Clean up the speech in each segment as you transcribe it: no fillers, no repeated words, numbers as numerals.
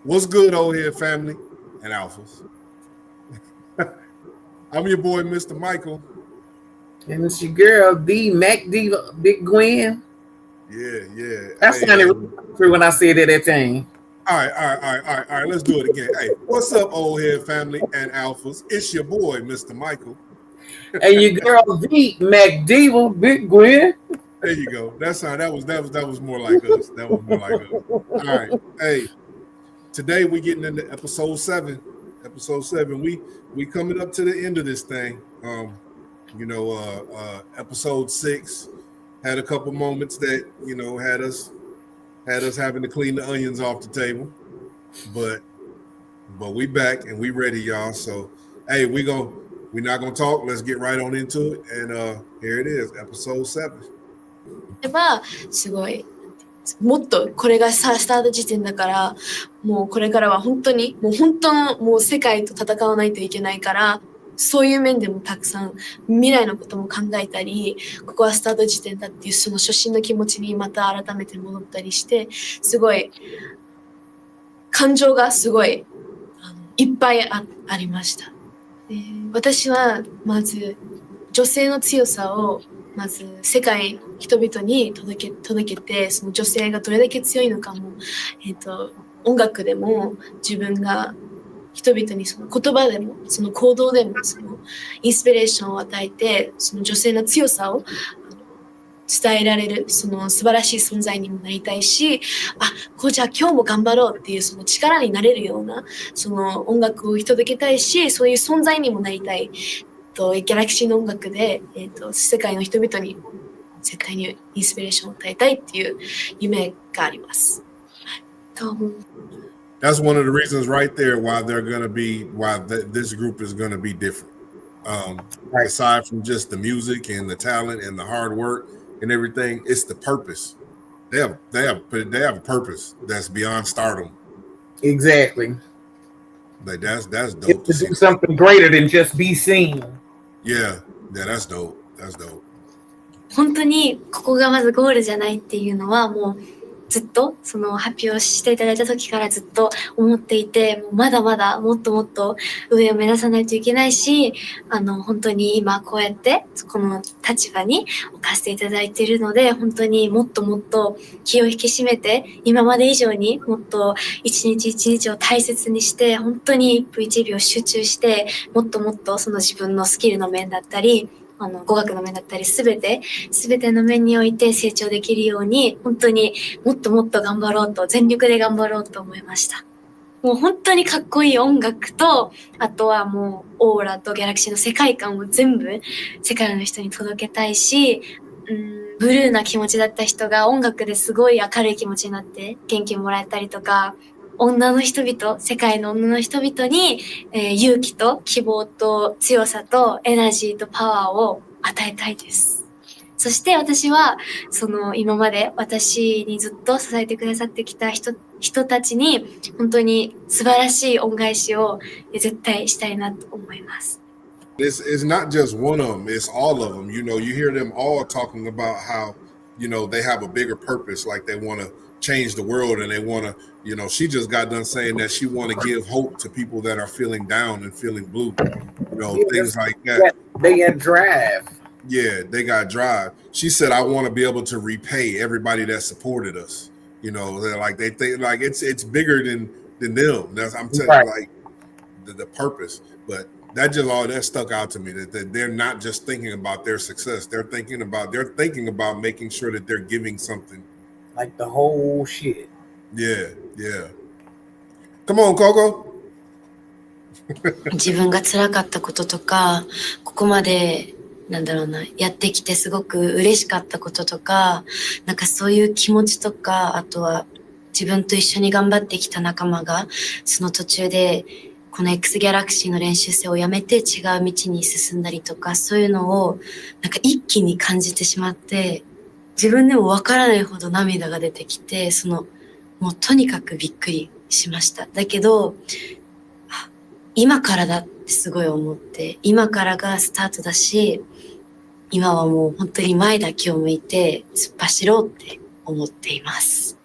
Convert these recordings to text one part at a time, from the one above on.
What's good, old head family and alphas? I'm your boy, Mr. Michael. And it's your girl, the McDwin. Yeah. That sounded really true when I said it that time. All right. Let's do it again. Hey, what's up, old head family and alphas? It's your boy, Mr. Michael. And your girl, the McDiva, Big Gwen. There you go. That was more like us. That was more like us. All right. Hey, today we getting into episode 7. Episode 7. We coming up to the end of this thing. Episode 6 had a couple moments that had us having to clean the onions off the table, but we back and we ready, y'all. So hey, we're not gonna talk. Let's get right on into it. And here it is, episode 7. すごいもっとこれがスタート時点だからもうこれからは本当にもう本当のもう世界と戦わないといけないからそういう面でもたくさん未来のことも考えたりここはスタート時点だっていうその初心の気持ちにまた改めて戻ったりしてすごい感情がすごいいっぱい ありました。私はまず女性の強さをまず世界人々に届けてその女性がどれだけ強いのかも、音楽でも自分が人々にその言葉でもその行動でもそのインスピレーションを与えてその女性の強さを伝えられるその素晴らしい存在にもなりたいしじゃあ今日も頑張ろうっていうその力になれるようなその音楽を届けたいしそういう存在にもなりたいギャラクシーの音楽で、世界の人々に絶対にインスピレーションを与えたいっていう夢があります。That's one of the reasons right there why this group is gonna be different. Right. Aside from just the music and the talent and the hard work and everything, it's the purpose. They have a purpose that's beyond stardom. Exactly. Like that's dope. To do something greater than just be seen. Yeah, that's dope. That's dope. 本当にここがまずゴールじゃないっていうのはもうずっとその発表していただいた時からずっと思っていてもうまだまだもっともっと上を目指さないといけないし本当に今こうやってこの立場に置かせていただいているので本当にもっともっと気を引き締めて今まで以上にもっと一日一日を大切にして本当に一分一秒集中してもっともっとその自分のスキルの面だったり語学の面だったり全ての面において成長できるように本当にもっともっと頑張ろうと全力で頑張ろうと思いました。もう本当にかっこいい音楽とあとはもうオーラとギャラクシーの世界観を全部世界の人に届けたいし、ブルーな気持ちだった人が音楽ですごい明るい気持ちになって元気もらえたりとか世界の女の人々に、勇気と希望と強さとエナジーとパワーを与えたいです。そして私はその今まで私にずっと支えてくださってきた人たちに本当に素晴らしい恩返しを絶対したいなと思います。It's not just one of them, it's all of them. You hear them all talking about how, they have a bigger purpose, like they want to change the world and they want to, she just got done saying that she want to give hope to people that are feeling down and feeling blue, things like that. They got drive. Yeah, they got drive. She said, I want to be able to repay everybody that supported us. They're like, they think like it's bigger than them. I'm telling you, like the purpose, but that stuck out to me that they're not just thinking about their success. They're thinking about making sure that they're giving something. Like the whole shit. Yeah. Come on, Coco. 自分が辛かったこととか、ここまでやってきてすごく嬉しかったこととか、そういう気持ちとか、あとは自分と一緒に頑張ってきた仲間がその途中でこの X ギャラクシーの練習生をやめて違う道に進んだりとか、そういうのを一気に感じてしまって、自分でもわからないほど涙が出てきて、もうとにかくびっくりしました。だけど、今からだってすごい思って、今からがスタートだし、今はもう本当に前だけを向いて突っ走ろうって思っています。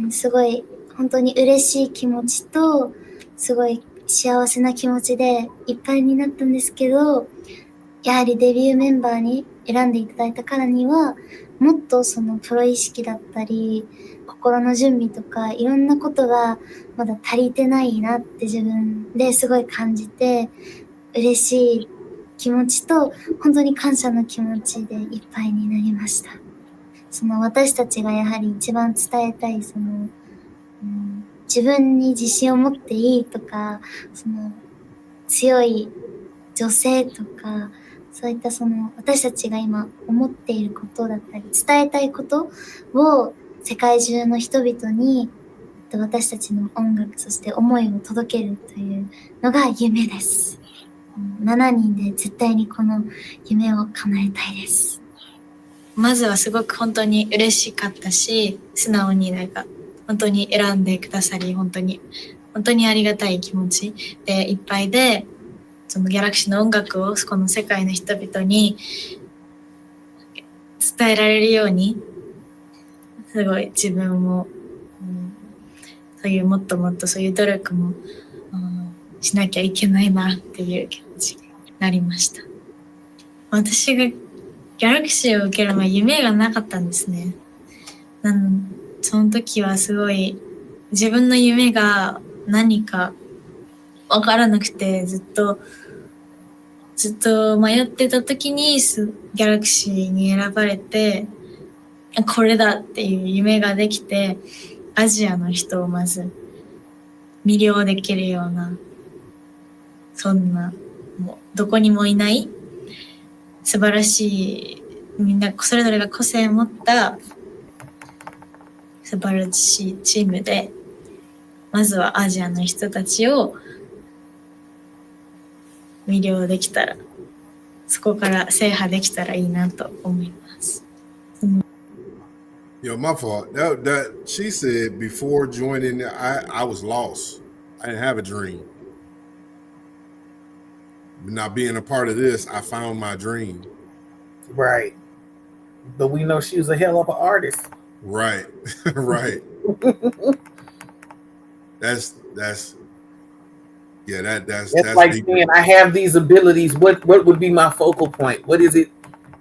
すごい本当に嬉しい気持ちとすごい幸せな気持ちでいっぱいになったんですけど、やはりデビューメンバーに選んでいただいたからにはもっとそのプロ意識だったり心の準備とかいろんなことがまだ足りてないなって自分ですごい感じて、嬉しい気持ちと本当に感謝の気持ちでいっぱいになりました。その私たちがやはり一番伝えたいその、自分に自信を持っていいとか、その強い女性とか、そういったその私たちが今思っていることだったり伝えたいことを世界中の人々に私たちの音楽そして思いを届けるというのが夢です。7人で絶対にこの夢を叶えたいです。まずはすごく本当に嬉しかったし、素直になんか本当に選んでくださり本当にありがたい気持ちでいっぱいで、そのギャラクシーの音楽をこの世界の人々に伝えられるようにすごい自分も、そういうもっともっとそういう努力も、しなきゃいけないなっていう気持ちになりました。私がギャラクシーを受ける前夢がなかったんですね。その時はすごい自分の夢が何かわからなくてずっと迷ってた時にギャラクシーに選ばれて、これだっていう夢ができて、アジアの人をまず魅了できるような、そんなもうどこにもいない素晴らしい、みんなそれぞれが個性を持った素晴らしいチームで、まずはアジアの人たちを魅了できたら、そこから制覇できたらいいなと思います。Yo, my fault. That she said before joining, I was lost. I didn't have a dream. Not being a part of this, I found my dream. Right. But we know she was a hell of an artist. Right. Right. That's like deep. Saying I have these abilities. What would be my focal point? What is it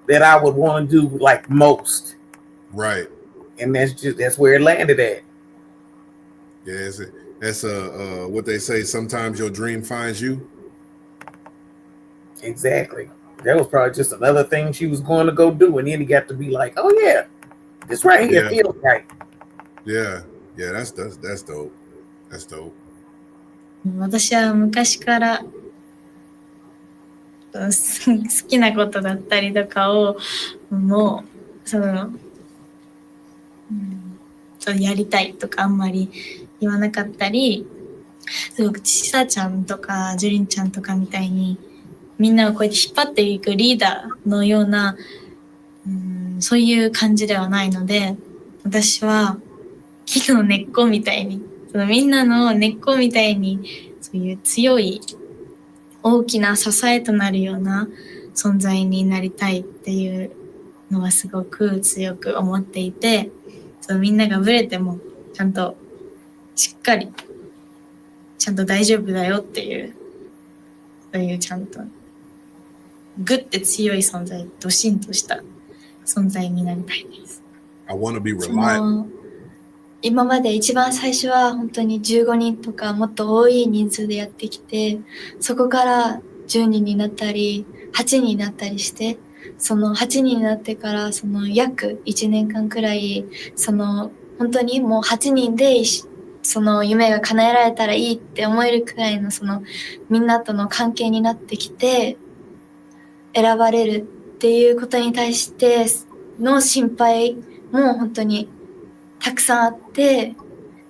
that I would want to do like most? Right. And that's where it landed at. Yeah, that's what they say. Sometimes your dream finds you. Exactly. That was probably just another thing she was going to go do, and then he got to be like, "Oh yeah, this right here feels right." Yeah, that's dope. That's dope. 私は昔から好きなことだったりとかをもうやりたいとかあんまり言わなかったり、すごくちさちゃんとかジュリンちゃんとかみたいにみんなをこうやって引っ張っていくリーダーのような、そういう感じではないので、私は木の根っこみたいに、みんなの根っこみたいにそういう強い大きな支えとなるような存在になりたいっていうのはすごく強く思っていて、みんながブレてもちゃんとしっかりちゃんと大丈夫だよっていう、そういうちゃんとグッて強い存在、ドシンとした存在になりたいです。I wanna be reliable. 今まで一番最初は本当に15人とかもっと多い人数でやってきて、そこから10人になったり8人になったりして、その8人になってからその約1年間くらい、その本当にもう8人でその夢が叶えられたらいいって思えるくらいのそのみんなとの関係になってきて、選ばれるっていうことに対しての心配も本当にたくさんあって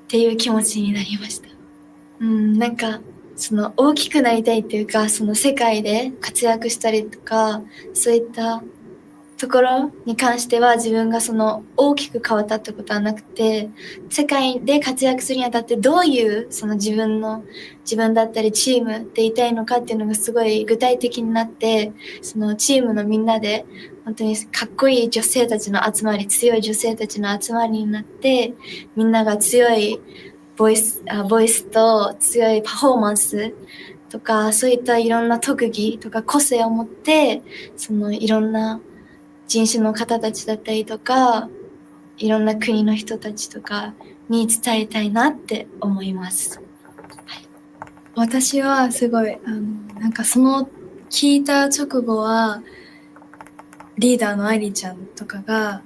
っていう気持ちになりました。なんかその大きくなりたいっていうか、その世界で活躍したりとか、そういったところに関しては自分がその大きく変わったってことはなくて、世界で活躍するにあたってどういうその自分だったりチームでいたいのかっていうのがすごい具体的になって、そのチームのみんなで本当にかっこいい女性たちの集まり、強い女性たちの集まりになって、みんなが強いボイスと強いパフォーマンスとか、そういったいろんな特技とか個性を持って、そのいろんな人種の方たちだったりとか、いろんな国の人たちとかに伝えたいなって思います。はい、私はすごいなんかその聞いた直後はリーダーの愛理ちゃんとかが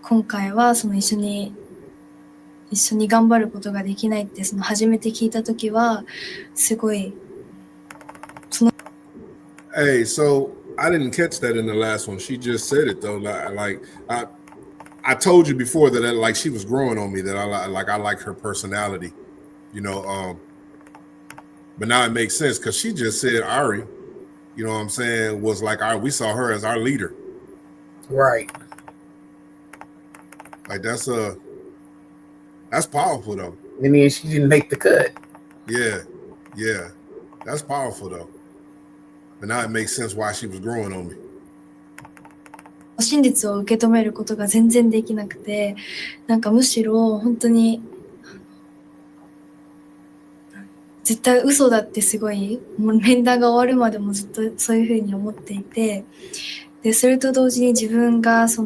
今回は一緒に頑張ることができないって初めて聞いた時はすごいHey, so I didn't catch that in the last one. She just said it though. I told you before that like she was growing on me, that I like her personality, you know. But now it makes sense because she just said Airy, you know what I'm saying, was like we saw her as our leader. Right. Like that's powerful though. And then she didn't make the cut. Yeah, that's powerful though. But now it makes sense why she was growing on me. 真実を受け止めることが全然できなくて、なんかむしろ本当に絶対嘘だってすごいもう面談が終わるまでもずっとそういうふうに思っていて、でそれと同時に自分がチ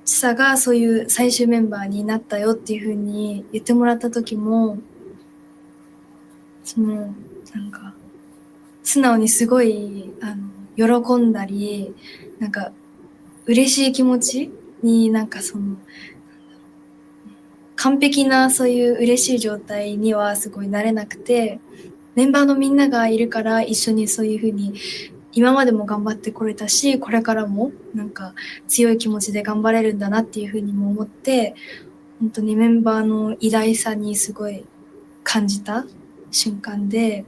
サがそういう最終メンバーになったよっていうふうに言ってもらった時もなんか素直にすごい喜んだり、なんか嬉しい気持ちになんか完璧なそういう嬉しい状態にはすごいなれなくて、メンバーのみんながいるから一緒にそういうふうに今までも頑張ってこれたし、これからもなんか強い気持ちで頑張れるんだなっていうふうにも思って、本当にメンバーの偉大さにすごい感じた瞬間で、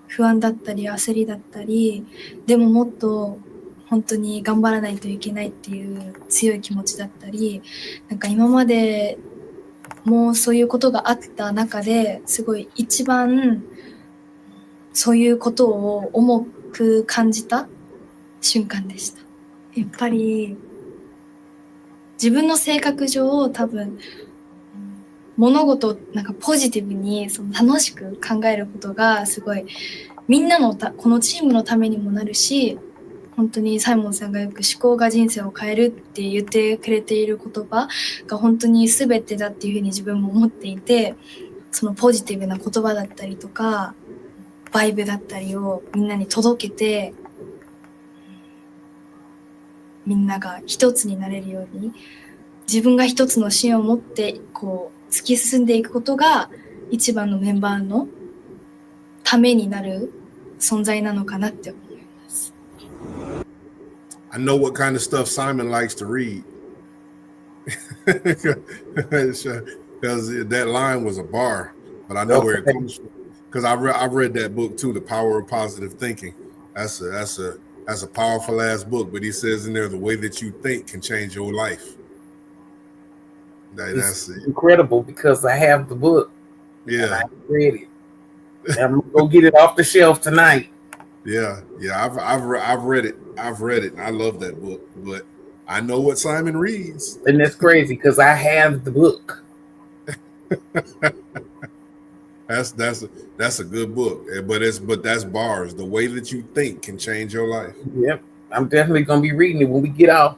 不安だったり焦りだったり、でももっと本当に頑張らないといけないっていう強い気持ちだったり、なんか今までもうそういうことがあった中ですごい一番そういうことを重く感じた瞬間でした。やっぱり自分の性格上多分物事をなんかポジティブに楽しく考えることがすごいみんなのこのチームのためにもなるし、本当にサイモンさんがよく思考が人生を変えるって言ってくれている言葉が本当に全てだっていうふうに自分も思っていて、そのポジティブな言葉だったりとかバイブだったりをみんなに届けて、みんなが一つになれるように自分が一つの芯を持ってこう突き進んでいくことが一番のメンバーのためになる存在なのかなって思います。I know what kind of stuff Simon likes to read. Because that line was a bar, but I know where it comes from. Because I've read that book too, The Power of Positive Thinking. That's a powerful ass book. But he says in there, the way that you think can change your life. That's incredible because I have the book. Yeah, and I read it. I'm gonna go get it off the shelf tonight. Yeah. I've read it. And I love that book. But I know what Simon reads, and that's crazy because I have the book. That's a good book, but that's bars. The way that you think can change your life. Yep, I'm definitely gonna be reading it when we get off.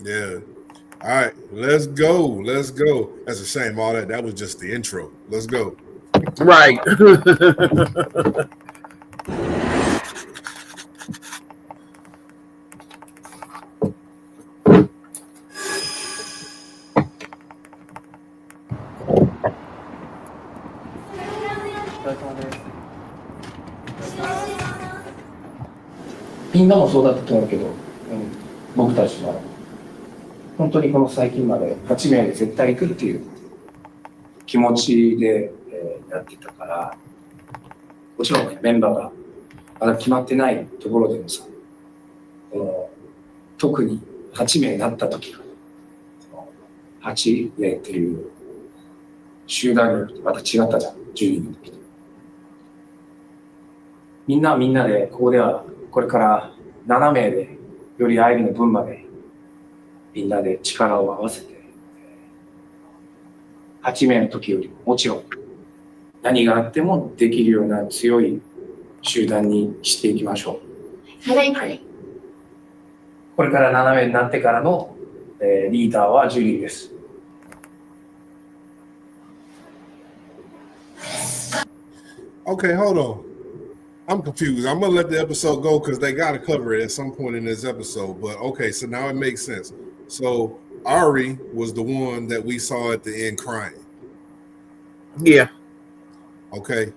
Yeah. All right, let's go. That's a shame. All that was just the intro. Let's go. Right. みんなもそうだったと思うけど、僕たちは本当にこの最近まで8名で絶対来るという気持ちで、やってたから、もちろん、ね、メンバーがまだ決まってないところでもさ、特に8名になった時8名っていう集団力とまた違ったじゃん、10人の時と。みんなはみんなで、ここではこれから7名でより愛理の分までみんなで力を合わせて8名の時よりもちろん何があってもできるような強い集団にしていきましょう。はい。これから7名になってからの、リーダーはジュリーです。Okay, hold on. I'm confused. I'm gonna let the episode go because they gotta cover it at some point in this episode. But okay, so now it makes sense. So Airy was the one that we saw at the end crying. Yeah. Okay.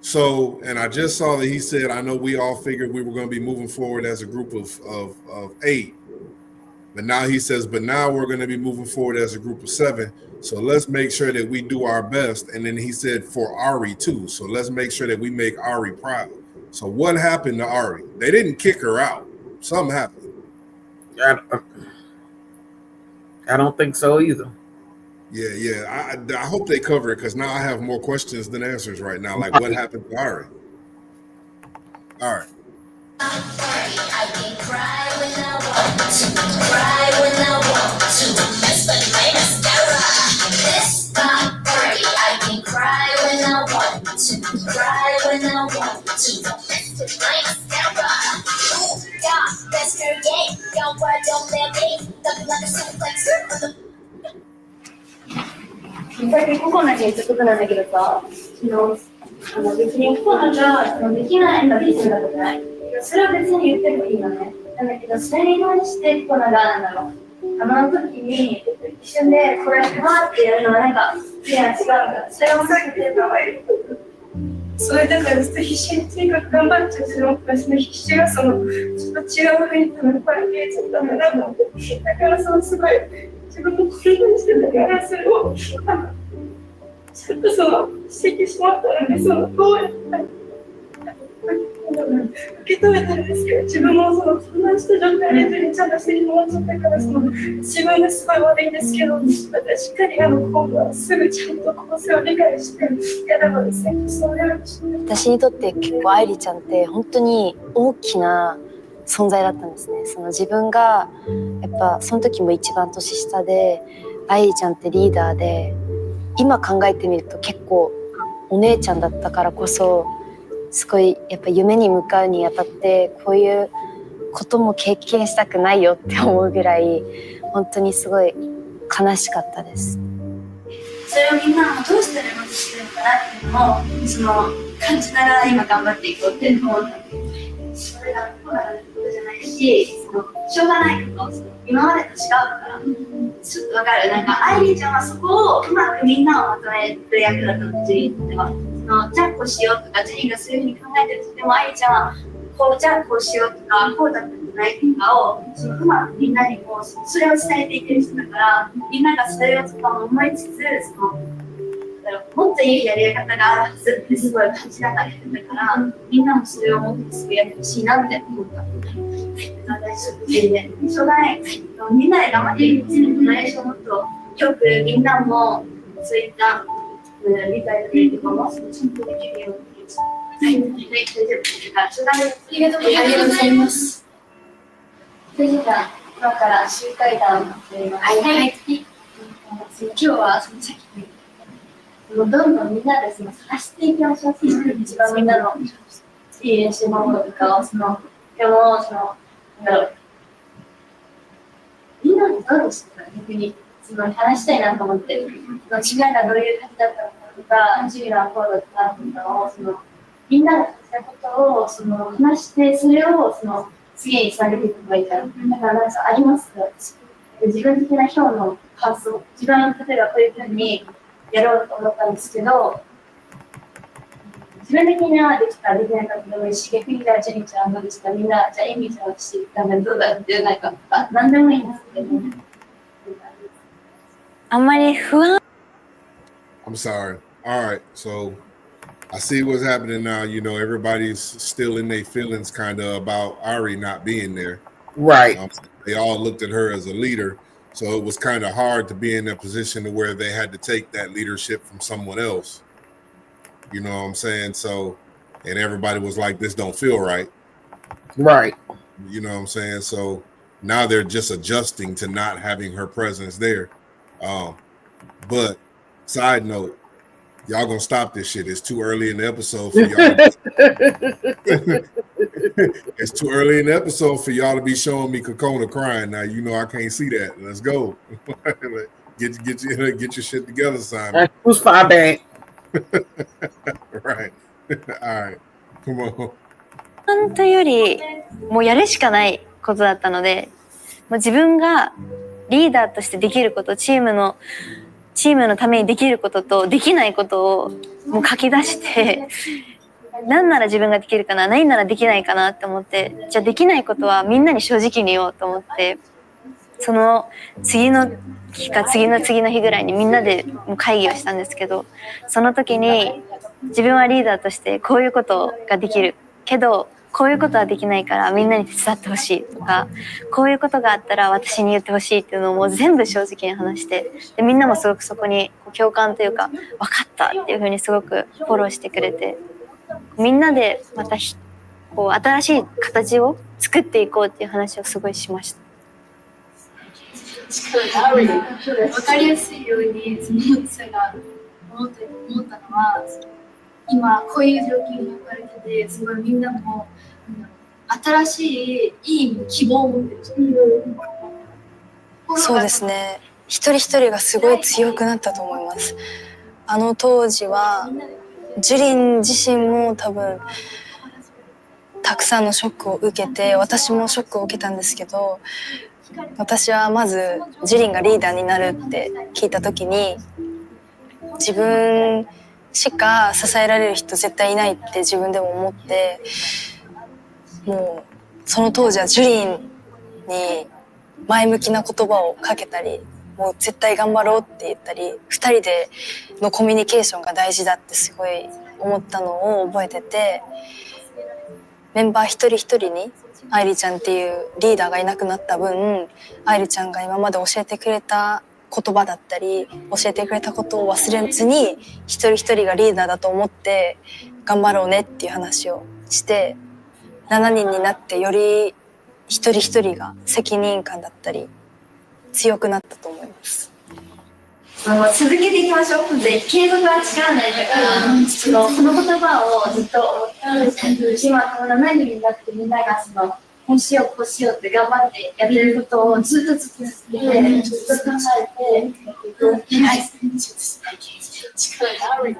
So, and I just saw that he said, I know we all figured we were going to be moving forward as a group of 8. But now he says, but now we're going to be moving forward as a group of 7. So let's make sure that we do our best. And then he said for Airy too. So let's make sure that we make Airy proud. So what happened to Airy? They didn't kick her out. Something happened. I don't think so either. Yeah. I hope they cover it because now I have more questions than answers right now. Like what happened to Airy? All right. I can cry when I want to, cry when I want to. That's my mascara. This my party. I can cry when I want to, cry when I want to. That's my mascara. Ooh, yeah, that's her game. Don't worry, don't let me. Nothing like a suplex. 最近ココナに言ったことなんだけどさ、別にココナができないんだって言ってたことない。それは別に言ってもいいよね。なんだけど、それに対してココナがなんだろう。あの時に一瞬でこれはってやるのはなんか、いや違うから、それを避けてるのがいい。それだからずっと必死にとにかく頑張っちゃうし、僕はその必死がちょっと違う風に多分これ見えちゃったんだなと思って。だからすごい自分のこれにしてたからそれをちょっと指摘しまったのでどうやって受け止めたんですけど、自分も混乱した状態で自分ちゃんとしてしまっちゃったから自分がすごい悪いんですけど、しっかり今度はすぐちゃんと構成を理解してやればですね、そうやるし。私にとって結構愛理ちゃんって本当に大きな存在だったんですね。自分がやっぱその時も一番年下で、愛理ちゃんってリーダーで、今考えてみると結構お姉ちゃんだったからこそ、すごいやっぱ夢に向かうにあたってこういうことも経験したくないよって思うぐらい本当にすごい悲しかったです。それをみんなどうしたらうまくしてるのかなっていうのを感じながら今頑張っていこうって思った。それがコロナのことじゃないし、しょうがないこと、今までと違うからちょっとわかる。なんか愛理ちゃんはそこをうまくみんなをまとめる役だったの、ジュリーっては。じゃあこうしようとか、ジュリーがそういうふうに考えてると、でも愛理ちゃんはじゃあこうしようとか、こうだったんじゃないとかをうまくみんなにもそれを伝えていける人だから、みんながそれをとかも思いつつ、もっといいやり方があるはずってすごい感じながらやってたから、みんなもそれをもっとすぐやってほしいなって思った。大丈夫で、しょうがない。みんなで頑張っていくうちにナレーションをもっとよくみんなもそういった理解だったりとかもちゃんとできるように。はい、大丈夫ですか。ありがとうございます。それでは今から集会談をやります。はい。今日はさっきどんどんみんなで探していきましょう。一番みんなのいい練習方法とかをでもなんだろう。みんなでどうしてたら逆に話したいなと思って、違いがどういう感じだったのかとか、ジュリーはこうだったとかをみんながしたことを話して、それを次につなげていくのがいいから。だからなんかありますか？自分的な今日の感想、自分の例えばこういうふうにやろうと思ったんですけど、自分的にはできたできなかったでもいいし、逆にじゃあジェニーちゃんどうでした？みんなじゃあエミちゃんしてたらどうだってなんか何でもいいんですけど、あんまり不安。I'm sorry. All right, so I see what's happening now. Everybody's still in their feelings kind of about Airy not being there. Right. They all looked at her as a leader, so it was kind of hard to be in a position to where they had to take that leadership from someone else. You know what I'm saying? So, and everybody was like, this don't feel right. Right. You know what I'm saying? So now they're just adjusting to not having her presence there. But Side note, y'all gonna stop this shit. It's too early in the episode for y'all. It's too early in the episode for y'all to be showing me Kokona crying. Now you know I can't see that. Let's go. get your shit together, Simon. Who's far back? Right. All right. Come on. 本当よりもうやるしかないことだったので、もう自分がリーダーとしてできること、チームのためにできることとできないことをもう書き出して、何なら自分ができるかな、何ならできないかなって思って、じゃあできないことはみんなに正直に言おうと思って、その次の日か次の日ぐらいにみんなで会議をしたんですけど、その時に自分はリーダーとしてこういうことができるけど、こういうことはできないからみんなに手伝ってほしいとか、こういうことがあったら私に言ってほしいっていうのをもう全部正直に話して、でみんなもすごくそこに共感というか、分かったっていうふうにすごくフォローしてくれて、みんなでまたこう新しい形を作っていこうっていう話をすごいしました。分かりやすいようにその私が思ったのは、今こういう状況に置かれてて、すごいみんなも新しいいい希望を持ってる。そうですね。一人一人がすごい強くなったと思います。あの当時はジュリン自身も多分たくさんのショックを受けて、私もショックを受けたんですけど、私はまずジュリンがリーダーになるって聞いた時に、自分しか支えられる人絶対いないって自分でも思って、もうその当時はジュリンに前向きな言葉をかけたり、もう絶対頑張ろうって言ったり、2人でのコミュニケーションが大事だってすごい思ったのを覚えてて、メンバー一人一人に愛理ちゃんっていうリーダーがいなくなった分、愛理ちゃんが今まで教えてくれた言葉だったり教えてくれたことを忘れずに、一人一人がリーダーだと思って頑張ろうねっていう話をして、7人になってより一人一人が責任感だったり強くなったと思います。続けていきましょう。で、継続は力なりだから、その言葉をずっと思ってるんですけど、今この7人になってみんながこうしようこうしようって頑張ってやってることをずっと続けて、ずっと考えて、はい。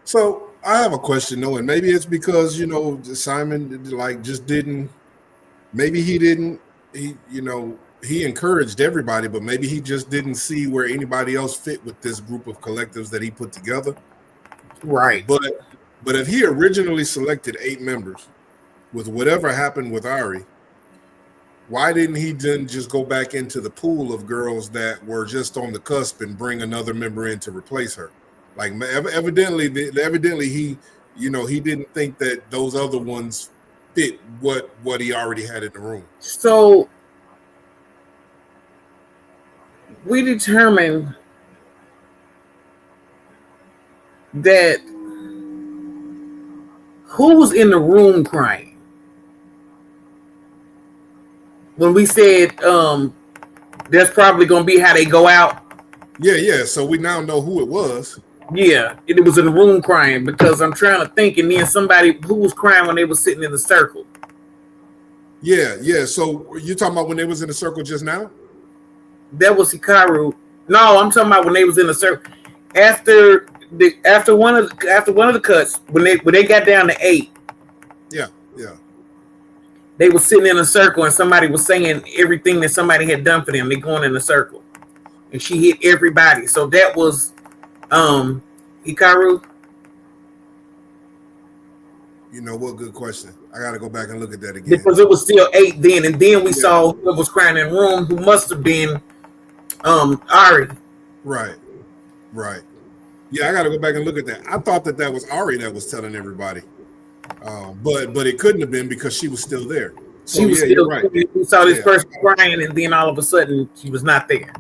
So I have a question though, and maybe it's because Simon like just didn't. Maybe he didn't. He encouraged everybody, but maybe he just didn't see where anybody else fit with this group of collectives that he put together. Right. But if he originally selected 8 members, with whatever happened with Airy, why didn't he then just go back into the pool of girls that were just on the cusp and bring another member in to replace her? Like evidently he didn't think that those other ones fit what he already had in the room. So we determined that who was in the room crying when we said that's probably going to be how they go out. Yeah. So we now know who it was. Yeah, it was in the room crying, because I'm trying to think, and then somebody who was crying when they were sitting in the circle. Yeah. So you talking about when they was in the circle just now? That was Hikaru. No, I'm talking about when they was in the circle after one of the cuts, when they got down to 8. Yeah. They were sitting in a circle and somebody was saying everything that somebody had done for them. They going in a circle, and she hit everybody. So that was Hikaru. You know what? Good question. I got to go back and look at that again. Because it was still 8 then, and then we saw who was crying in the room, who must have been Airy. Right. Yeah, I got to go back and look at that. I thought that was Airy that was telling everybody, but it couldn't have been because she was still there. She was still right. We saw this person crying, and then all of a sudden she was not there.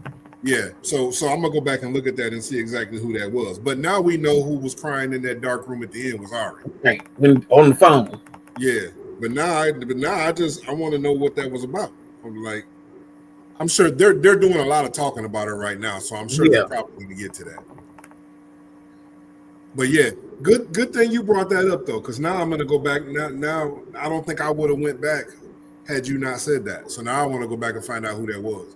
Yeah, so I'm gonna go back and look at that and see exactly who that was. But now we know who was crying in that dark room at the end was Airy. Right, on the phone. Yeah, but now I want to know what that was about. I'm like, I'm sure they're doing a lot of talking about it right now, so I'm sure they're probably going to get to that. But yeah, good thing you brought that up though, because now I'm going to go back. Now I don't think I would have went back had you not said that. So now I want to go back and find out who that was.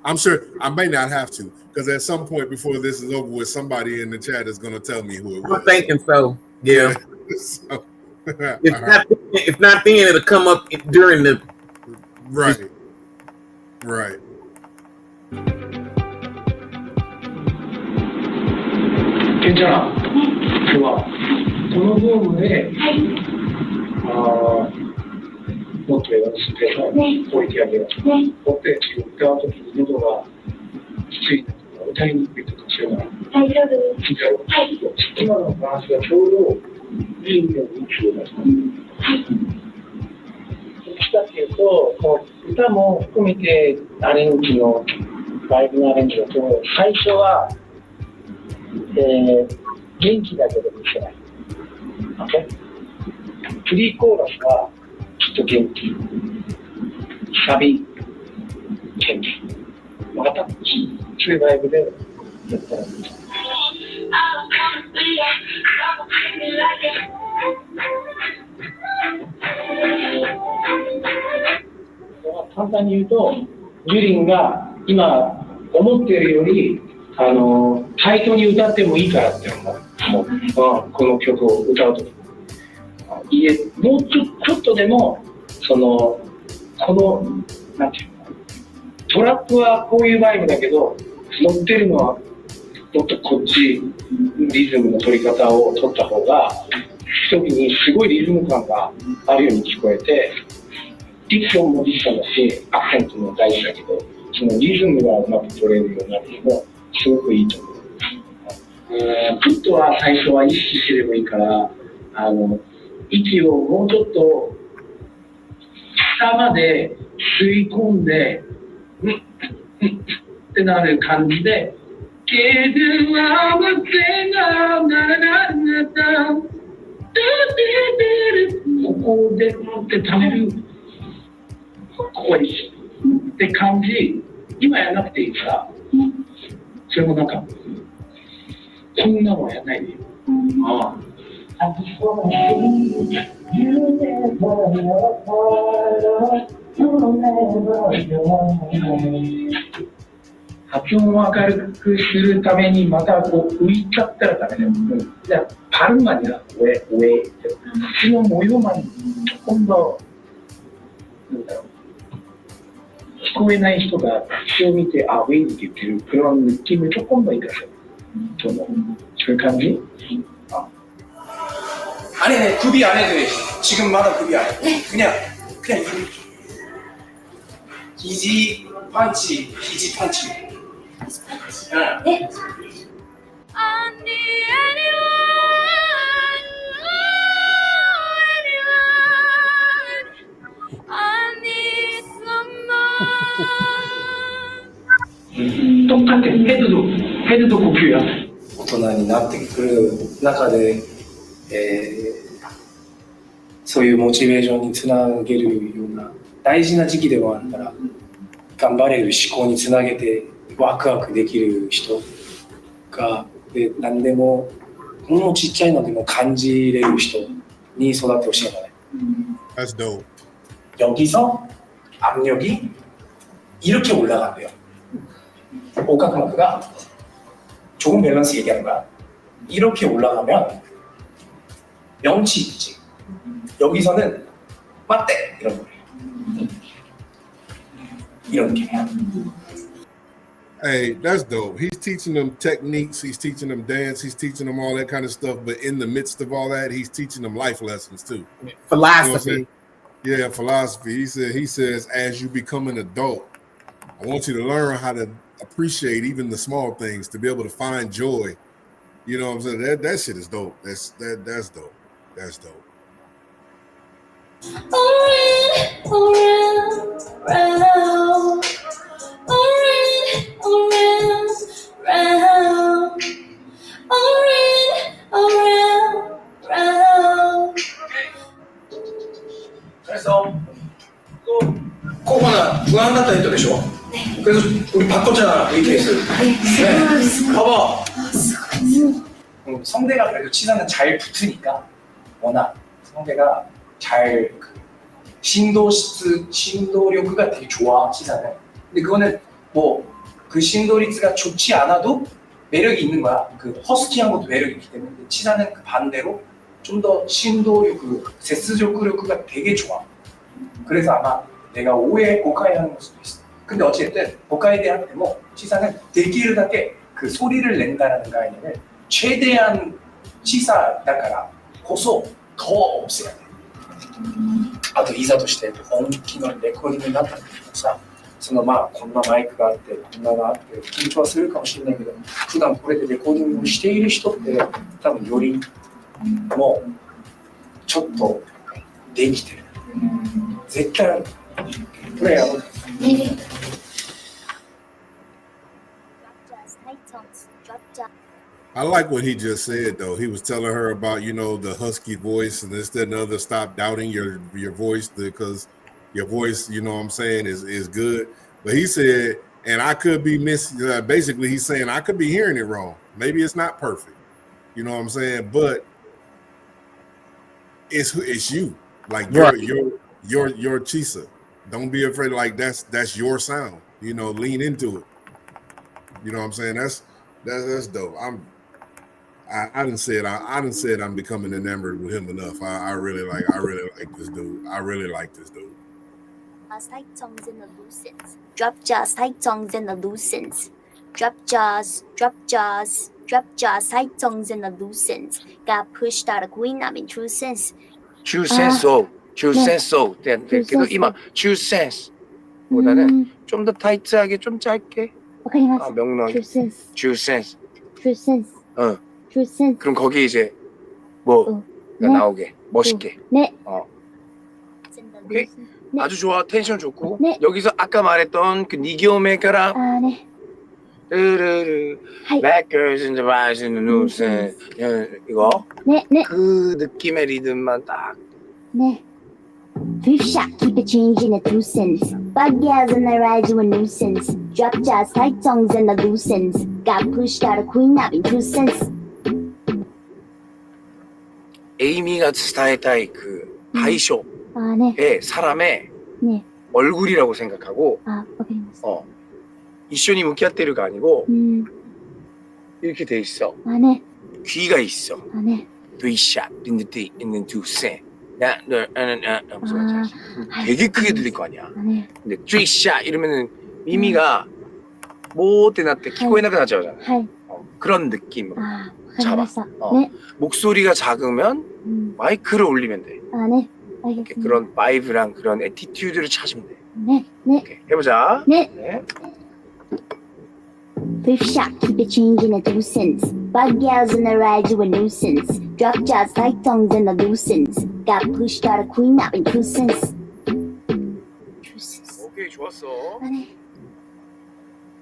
I'm sure I may not have to, because at some point before this is over with, somebody in the chat is going to tell me who it was. I'm thinking so. Yeah. So, if not then, it'll come up during the. Right. Right. ケンちゃん、今日はこのドームで、もっとやらせて置いてあげよう。持って歌うときに喉がきついとか歌いにくいとかそういうのは大丈夫です。今の話がちょうどいい意味での位置を出した。どっちかっていうと、この歌も含めてアレンジのライブのアレンジだと最初は元気だけど見せない。プリーコーラスはきっと元気。サビ、元気。分かった？そういうライブでやったらいい。簡単に言うと、ジュリンが今思っているより対等に歌ってもいいからって思う。この曲を歌うとき。もうちょっとでもこのなんていうの、トラップはこういうバイブだけど乗ってるのはもっとこっちリズムの取り方を取った方が時にすごいリズム感があるように聞こえて、ディクションもディクションだしアクセントも大事だけど、そのリズムがうまく取れるようになるのもすごくいいと思う。プットは最初は意識すればいいから息をもうちょっと下まで吸い込んでってなる感じで「けどはわせがならなかった」ここでってためるここにって感じ、今やらなくていいからそれもなんかこんなのやらないでよ。発音を明るくするためにまたこう浮いちゃったらダメだよ。じゃあパルマには上って口の模様まで今度なんだろう、聞こえない人が口を見てウェイって言ってる그런 느낌을 조금 더 있어요. 좀そういう感じ? 아니, 굽이 안 해도 돼. 지금마다 굽이 안 해. 그냥 기지 펀치. 네. 똑같아. 헤드도 고큐야. 大人になってくる中で、そういうモチベーションにつなげるような大事な時期でもあるから、頑張れる思考につなげてワクワクできる人がで、何でもこのちっちゃいのでも感じれる人に育ってほしいんだね。That's dope. 여기서 압력이 이렇게 올라간대요. 오각막가 좋은 밸런스 얘기하는 거야. 이렇게 올라가면 명치 있지. 여기서는 맞대 이런 거예요. 이런 느낌이야. Hey, that's dope. He's teaching them techniques. He's teaching them dance. He's teaching them all that kind of stuff. But in the midst of all that, he's teaching them life lessons too. Philosophy. You know philosophy. He says, as you become an adult, I want you to learn how to appreciate even the small things, to be able to find joy. You know what I'm saying? That shit is dope. That's dope. That's dope. 그래서 또 코코나 불안하다 했던 でしょ? 네. 그래서 우리 바꿨잖아 이 케이스. 네. 봐봐. 성대가 그래도 치사는 잘 붙으니까 워낙 성대가 잘 신도력가 되게 좋아 치사는. 근데 그거는 뭐 그 신도리스가 좋지 않아도 매력이 있는 거야. 그 허스키한 것도 매력이 있기 때문에. 치사는 그 반대로 좀 더 신도력, 세스조크력가 되게 좋아. 그래서 아마 내가 오해하는 걸 수도 있어. 근데 어쨌든 보카에 대한 데모 치사는 되기를だけ그 소리를 낸다라는概念을 최대한 치사다からこそ더 없애야 돼. あといざとして本気のレコーディングになった時にさ、そのまあこんなマイクがあってこんなのがあって緊張はするかもしれないけど、普段これでレコーディングをしている人って多分よりもうちょっとできてる。絶対ある。これやろう。 I like what he just said though. He was telling her about, you know, the husky voice and this, that, and other. Stop doubting your voice because your voice, you know what I'm saying, is good. But he said, and I could be basically he's saying I could be hearing it wrong. Maybe it's not perfect. You know what I'm saying? But it's you. Like your Chisa. Don't be afraid. Like that's your sound. You know, lean into it. You know what I'm saying? That's dope. I didn't say it. I'm becoming enamored with him enough. I really like this dude. I really like this dude. Tight tongues in the loosens. Drop jaws, tight tongues in the loosens. Drop jaws, drop jaws, drop jaws, tight tongues in the loosens. Got pushed out of queen, I'm in true sense. true sense 때 그래도 이마 true sense 보다는 좀 더 타이트하게 좀 짧게 わかります。 명랑 true sense, true sense true sense, true sense. 그럼 거기에 이제 뭐가 나오게 멋있게 네. 오케이? 네. 아주 좋아. 텐션 좋고 네. 여기서 아까 말했던 그 니기오메가라 ね。 르르르 하이. Backers in the rise in the news 이거 네, 네, 그 느낌의 리듬만 딱 네. Fifth shot, keep it changing the two cents. Bug gals in the rise, you a nuisance. Drop jaws, tight tongues, and the loose ends. Got pushed out of queen, not in two cents. 에이미가 스타일타이 그 다이쇼의 ね。 사람의 ね。 얼굴이라고 생각하고 わかります。 이쇼니 무키아테르가 아니고 うん。 이렇게 돼 있어. ね。 귀가 있어. ね。 Three-shot in the two cent. 무슨 말인지 알지? はい。 되게 크게 들릴 거 아니야. ね。 근데 three-shot 이러면은耳が뭐ってなって聞こえなくなっちゃうじゃない. はい。 그런 느낌으로 わかりました。 어. 목소리가 작으면 うん。 마이크를 올리면 돼. ね。 이렇게 그런 바이브랑 그런 애티튜드를 찾으면 돼. ね。ね。 오케이, 해보자. 네. 네. Fifth shot, keep it changing the two cents. Bug gals in the rise, you a nuisance. Drop jaws, tight tongues, and the loose ends. Got pushed out of queen, not in two cents. 오케이, 좋았어. 네.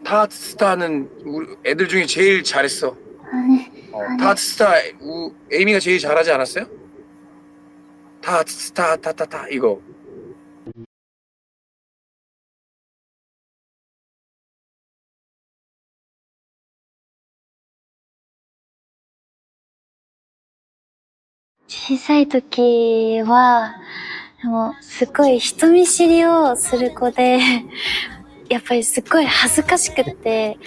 타츠스타는 우리 애들 중에 제일 잘했어. 네. 타츠스타 에이미가 제일 잘하지 않았어요? 타츠스타 타타타 이거.小さい時は、でもすごい人見知りをする子で、やっぱりすっごい恥ずかしくって、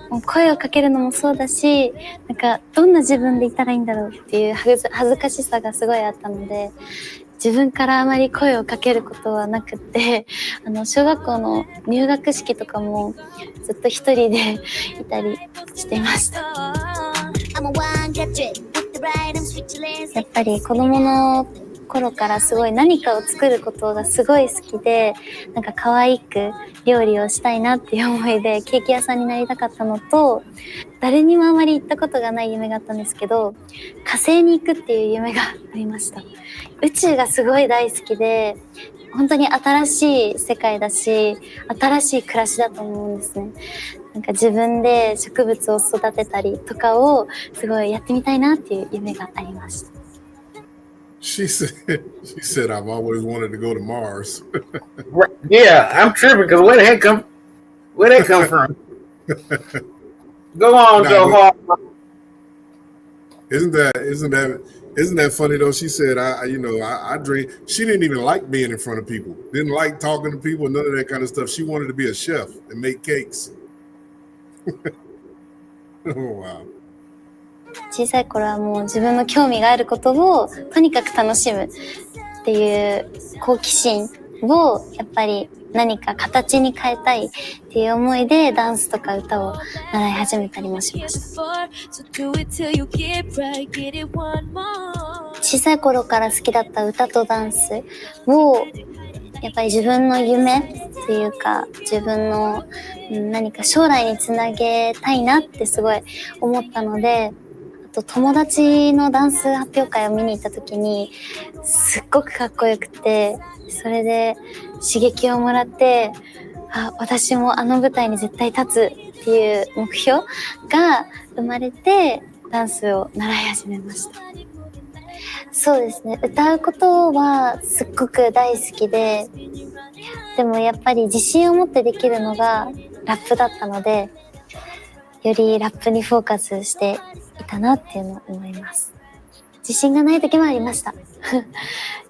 もう声をかけるのもそうだし、なんかどんな自分でいたらいいんだろうっていう恥ずかしさがすごいあったので、自分からあまり声をかけることはなくって、小学校の入学式とかもずっと一人でいたりしていました。やっぱり子供の頃からすごい何かを作ることがすごい好きで、なんか可愛く料理をしたいなっていう思いでケーキ屋さんになりたかったのと、誰にもあまり行ったことがない夢があったんですけど、火星に行くっていう夢がありました。宇宙がすごい大好きで、本当に新しい世界だし、新しい暮らしだと思うんですね。なんか自分で植物を育てたりとかをすごいやってみたいなっていう夢がありました。She said I've always wanted to go to Mars. Right. Yeah, I'm tripping because where that come from? Go on, Nah, Joe but Hall. isn't that funny though? She said I dream. She didn't even like being in front of people. Didn't like talking to people. None of that kind of stuff. She wanted to be a chef and make cakes. Oh wow. 小さい頃はもう自分の興味があることをとにかく楽しむっていう好奇心をやっぱり何か形に変えたいっていう思いでダンスとか歌を習い始めたりもしました。小さい頃から好きだった歌とダンスをやっぱり自分の夢っていうか自分の何か将来につなげたいなってすごい思ったので、あと友達のダンス発表会を見に行った時にすっごくかっこよくて、それで刺激をもらって、私もあの舞台に絶対立つっていう目標が生まれてダンスを習い始めました。そうですね、歌うことはすっごく大好きで、でもやっぱり自信を持ってできるのがラップだったので、よりラップにフォーカスしていたなっていうのを思います。自信がない時もありました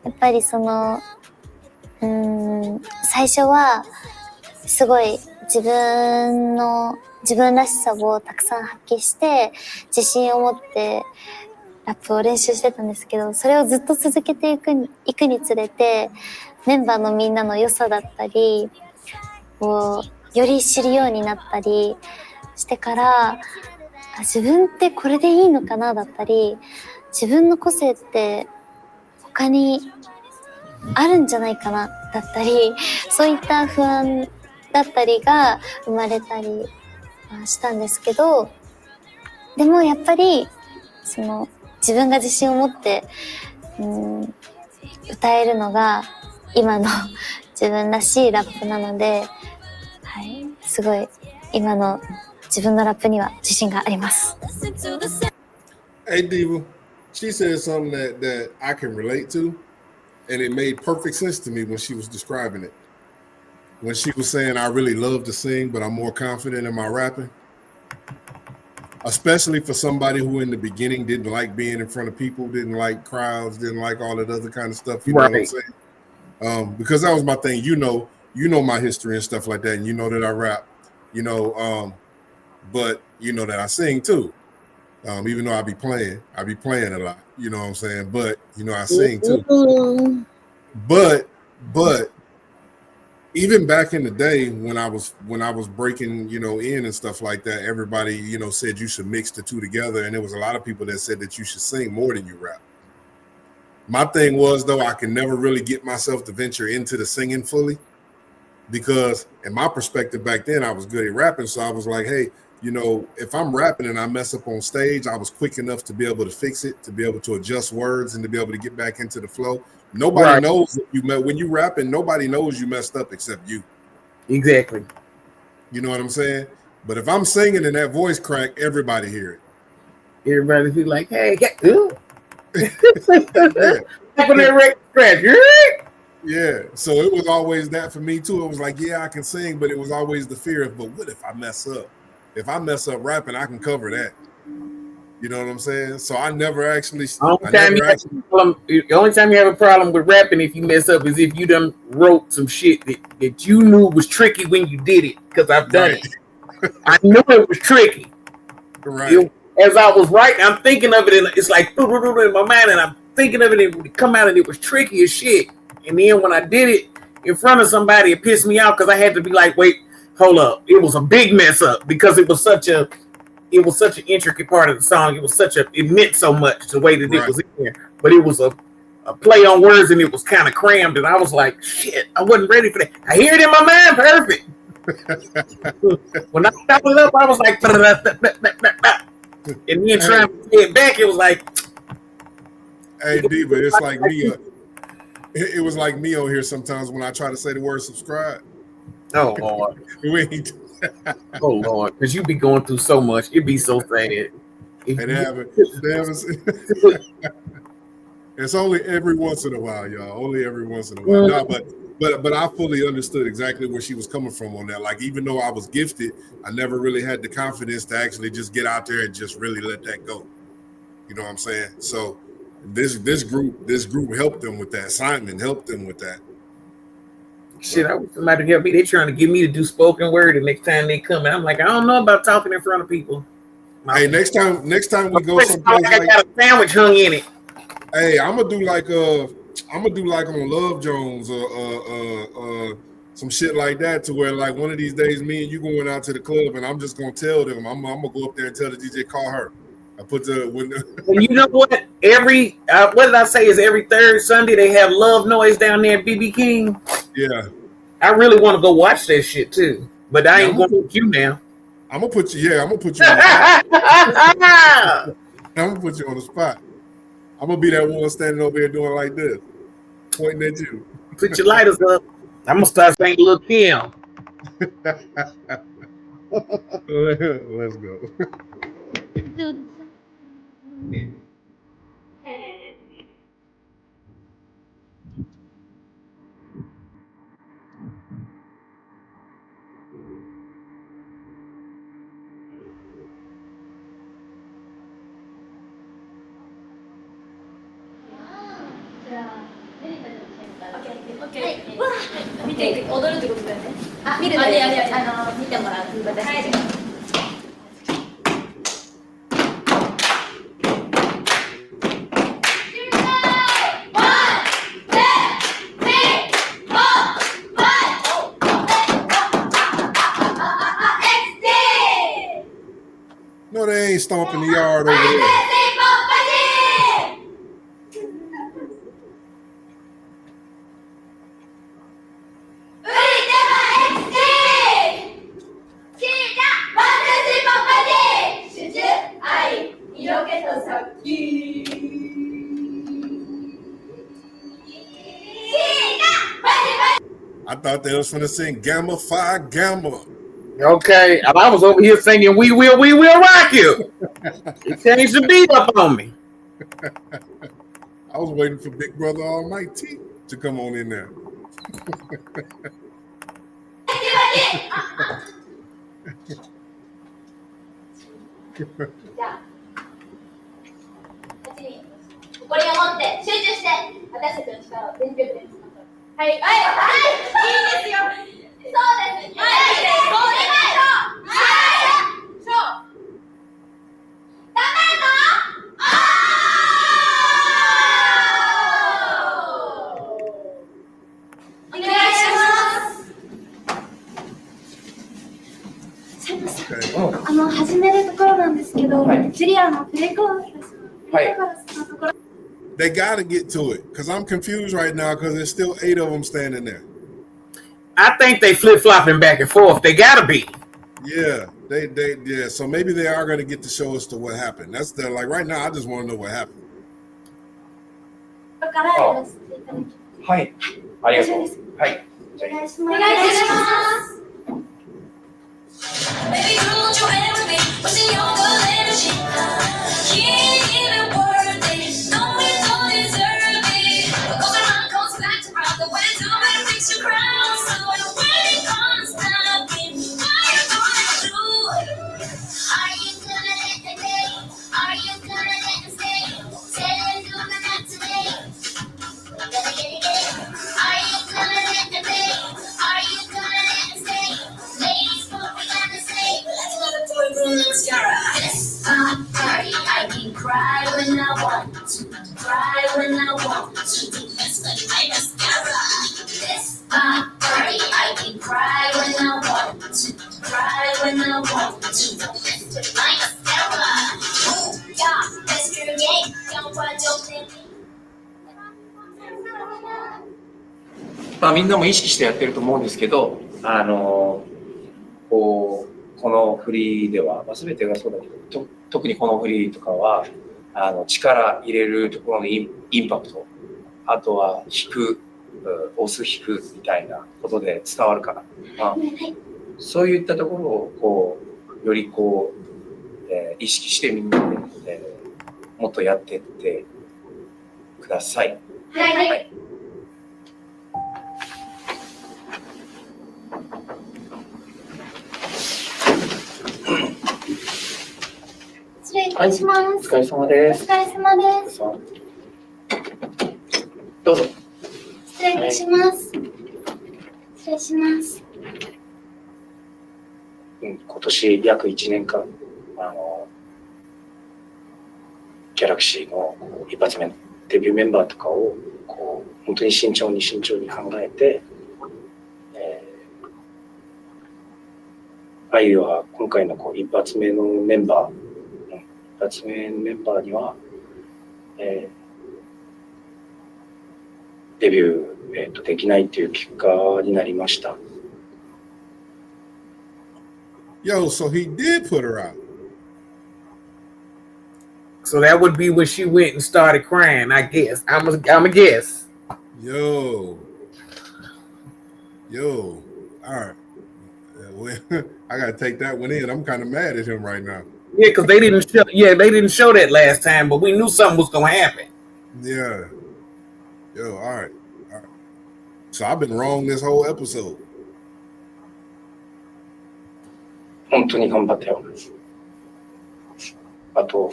やっぱりその最初はすごい自分らしさをたくさん発揮して自信を持ってラップを練習してたんですけど、それをずっと続けていくにつれてメンバーのみんなの良さだったりをより知るようになったりしてから、自分ってこれでいいのかなだったり、自分の個性って他にあるんじゃないかなだったり、そういった不安だったりが生まれたりしたんですけど、でもやっぱりその自分が自信を持って歌えるのが今の自分らしいラップなので、はい、すごい今の自分のラップには自信があります。Hey Diva, she said something that I can relate to, and it made perfect sense to me when she was describing it. When she was saying I really love to sing, but I'm more confident in my rapping. Especially for somebody who in the beginning didn't like being in front of people, didn't like crowds, didn't like all that other kind of stuff. You know what I'm saying? Because that was my thing. You know my history and stuff like that, and you know that I rap. But you know that I sing too. Even though I be playing a lot. You know what I'm saying? But I sing too. But even back in the day when I was breaking, in and stuff like that, everybody, said you should mix the two together. And there was a lot of people that said that you should sing more than you rap. My thing was, though, I can never really get myself to venture into the singing fully because in my perspective back then, I was good at rapping. So I was like, hey, if I'm rapping and I mess up on stage, I was quick enough to be able to fix it, to be able to adjust words and to be able to get back into the flow. Nobody knows when you rapping, nobody knows you messed up except you. Exactly. You know what I'm saying? But if I'm singing and that voice crack, everybody hear it. Everybody be like, hey, get Yeah. So it was always that for me too. It was like, yeah, I can sing, but it was always the fear of, but what if I mess up? If I mess up rapping, I can cover that. You know what I'm saying? So I never actually. The only time you have a problem with rapping if you mess up is if you done wrote some shit that you knew was tricky when you did it. Because I've done it. I knew it was tricky. Right. As I was writing, I'm thinking of it, and it's like in my mind, and I'm thinking of it, and it would come out, and it was tricky as shit. And then when I did it in front of somebody, it pissed me off because I had to be like, wait, hold up. It was a big mess up because it was such an intricate part of the song. It meant so much the way that it was in there. But it was a play on words and it was kind of crammed. And I was like, shit, I wasn't ready for that. I hear it in my mind perfect. When I got it up, I was like, and then trying to get back, it was like, hey, Diva, it's like me. It was like me on here sometimes when I try to say the word subscribe. Oh, Lord. Oh, Lord. Because you be going through so much. It'd be so sad. It's only every once in a while, y'all. Only every once in a while. No, but I fully understood exactly where she was coming from on that. Like, even though I was gifted, I never really had the confidence to actually just get out there and just really let that go. You know what I'm saying? So this group helped them with that. Simon helped them with that. Shit, I wish somebody to help me. They trying to get me to do spoken word the next time they come. And I'm like, I don't know about talking in front of people. Hey, next time we go someplace I got a sandwich hung in it. Hey, I'm gonna do like on Love Jones some shit like that, to where like one of these days me and you going out to the club and I'm just gonna tell them I'm gonna go up there and tell the DJ call her. I put the window. Well, you know what? Every what did I say? Is every third Sunday they have Love Noise down there at BB King. Yeah. I really want to go watch that shit too, but I ain't going with you now. I'm gonna put you. Yeah, I'm gonna put you on the spot. I'm gonna put you on the spot. I'm gonna be that one standing over here doing like this, pointing at you. Put your lighters up. I'm gonna start saying "Lil Kim." Let's go. No, they ain't stomping the yard over there. I thought they was gonna sing Gamma Phi Gamma. Okay, and I was over here singing we will rock you." It changed the beat up on me. I was waiting for Big Brother Almighty to come on in there. Okay. 始めるところなんですけど、ジュリアのプレイコーラスのところ。 They gotta get to it, because I'm confused right now, because there's still 8 of them standing there. I think they flip-flopping back and forth. They gotta be. Yeah, yeah. So maybe they are gonna get to show us to what happened. That's the like right now. I just want to know what happened. ここからやらせていただきます。はい。ありがとう。はい。お願いします。 Baby, don't you ever be wasting your good energy. Can't even worth it. No, we don't deserve it. What goes around comes back to round. The way to make it fix your crown. So when the wedding comes knocking, what you gonna do? Are you gonna let the day? Are you gonna let it stay? Say it's gonna not today. Get it. Are you gonna let the day? Are you gonna let it stay? Ladies, what we gotta say? Let's go to toy room mascara. This party, I can cry when I want to, cry when I want to. Let's put my mascara. This party, I can cry when I want to, cry when I want to. Let's put my mascara. Yeah, let's do the game. Don't want to think. まあみんなも意識してやってると思うんですけど、この振りでは、まあ、全てがそうだけど、特にこの振りとかは力入れるところのインパクト、あとは引く、押す引くみたいなことで伝わるから、まあ、そういったところをより意識してみんなで、もっとやってってくください。はい。失礼いたします。お疲れ様でおす。疲れ様です。どうぞ。失礼いたします。失礼します。今年約1年間、ギャラクシーの一発目のデビューメンバーとかを本当に慎重に考えて、あゆは今回の一発目のメンバーには、デビュー、できないという結果になりました。Yo, so he did put her out. So that would be when she went and started crying, I guess. I'm a guess. Yo. All right. Well, I gotta take that one in. I'm kind of mad at him right now. Yeah, because they didn't show that last time, but we knew something was gonna happen. Yeah. Yo, all right. So I've been wrong this whole episode. 本当に頑張ったよ。あと、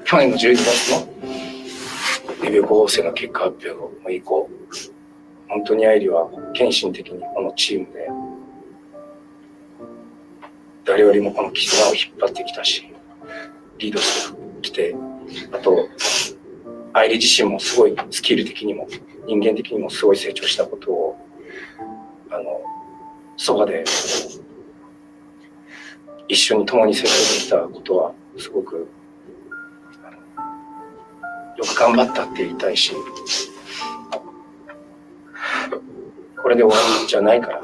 去年の12月のデビュー候補生の結果発表以降、本当に愛理は献身的にこのチームで誰よりもこの絆を引っ張ってきたし、リードしてきて、あと愛理自身もすごいスキル的にも人間的にもすごい成長したことをそばで一緒に共に成長できたことはすごくよく頑張ったって言いたいし、これで終わりじゃないから。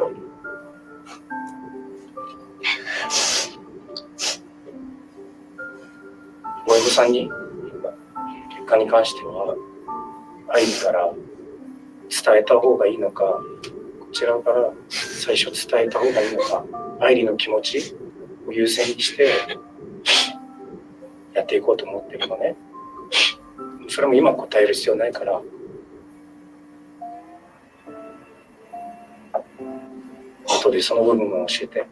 親御さんに結果に関しては愛理から伝えた方がいいのか、こちらから最初伝えた方がいいのか、愛理の気持ちを優先にしてやっていこうと思ってるのね。それも今答える必要ないから、後でその部分を教えて。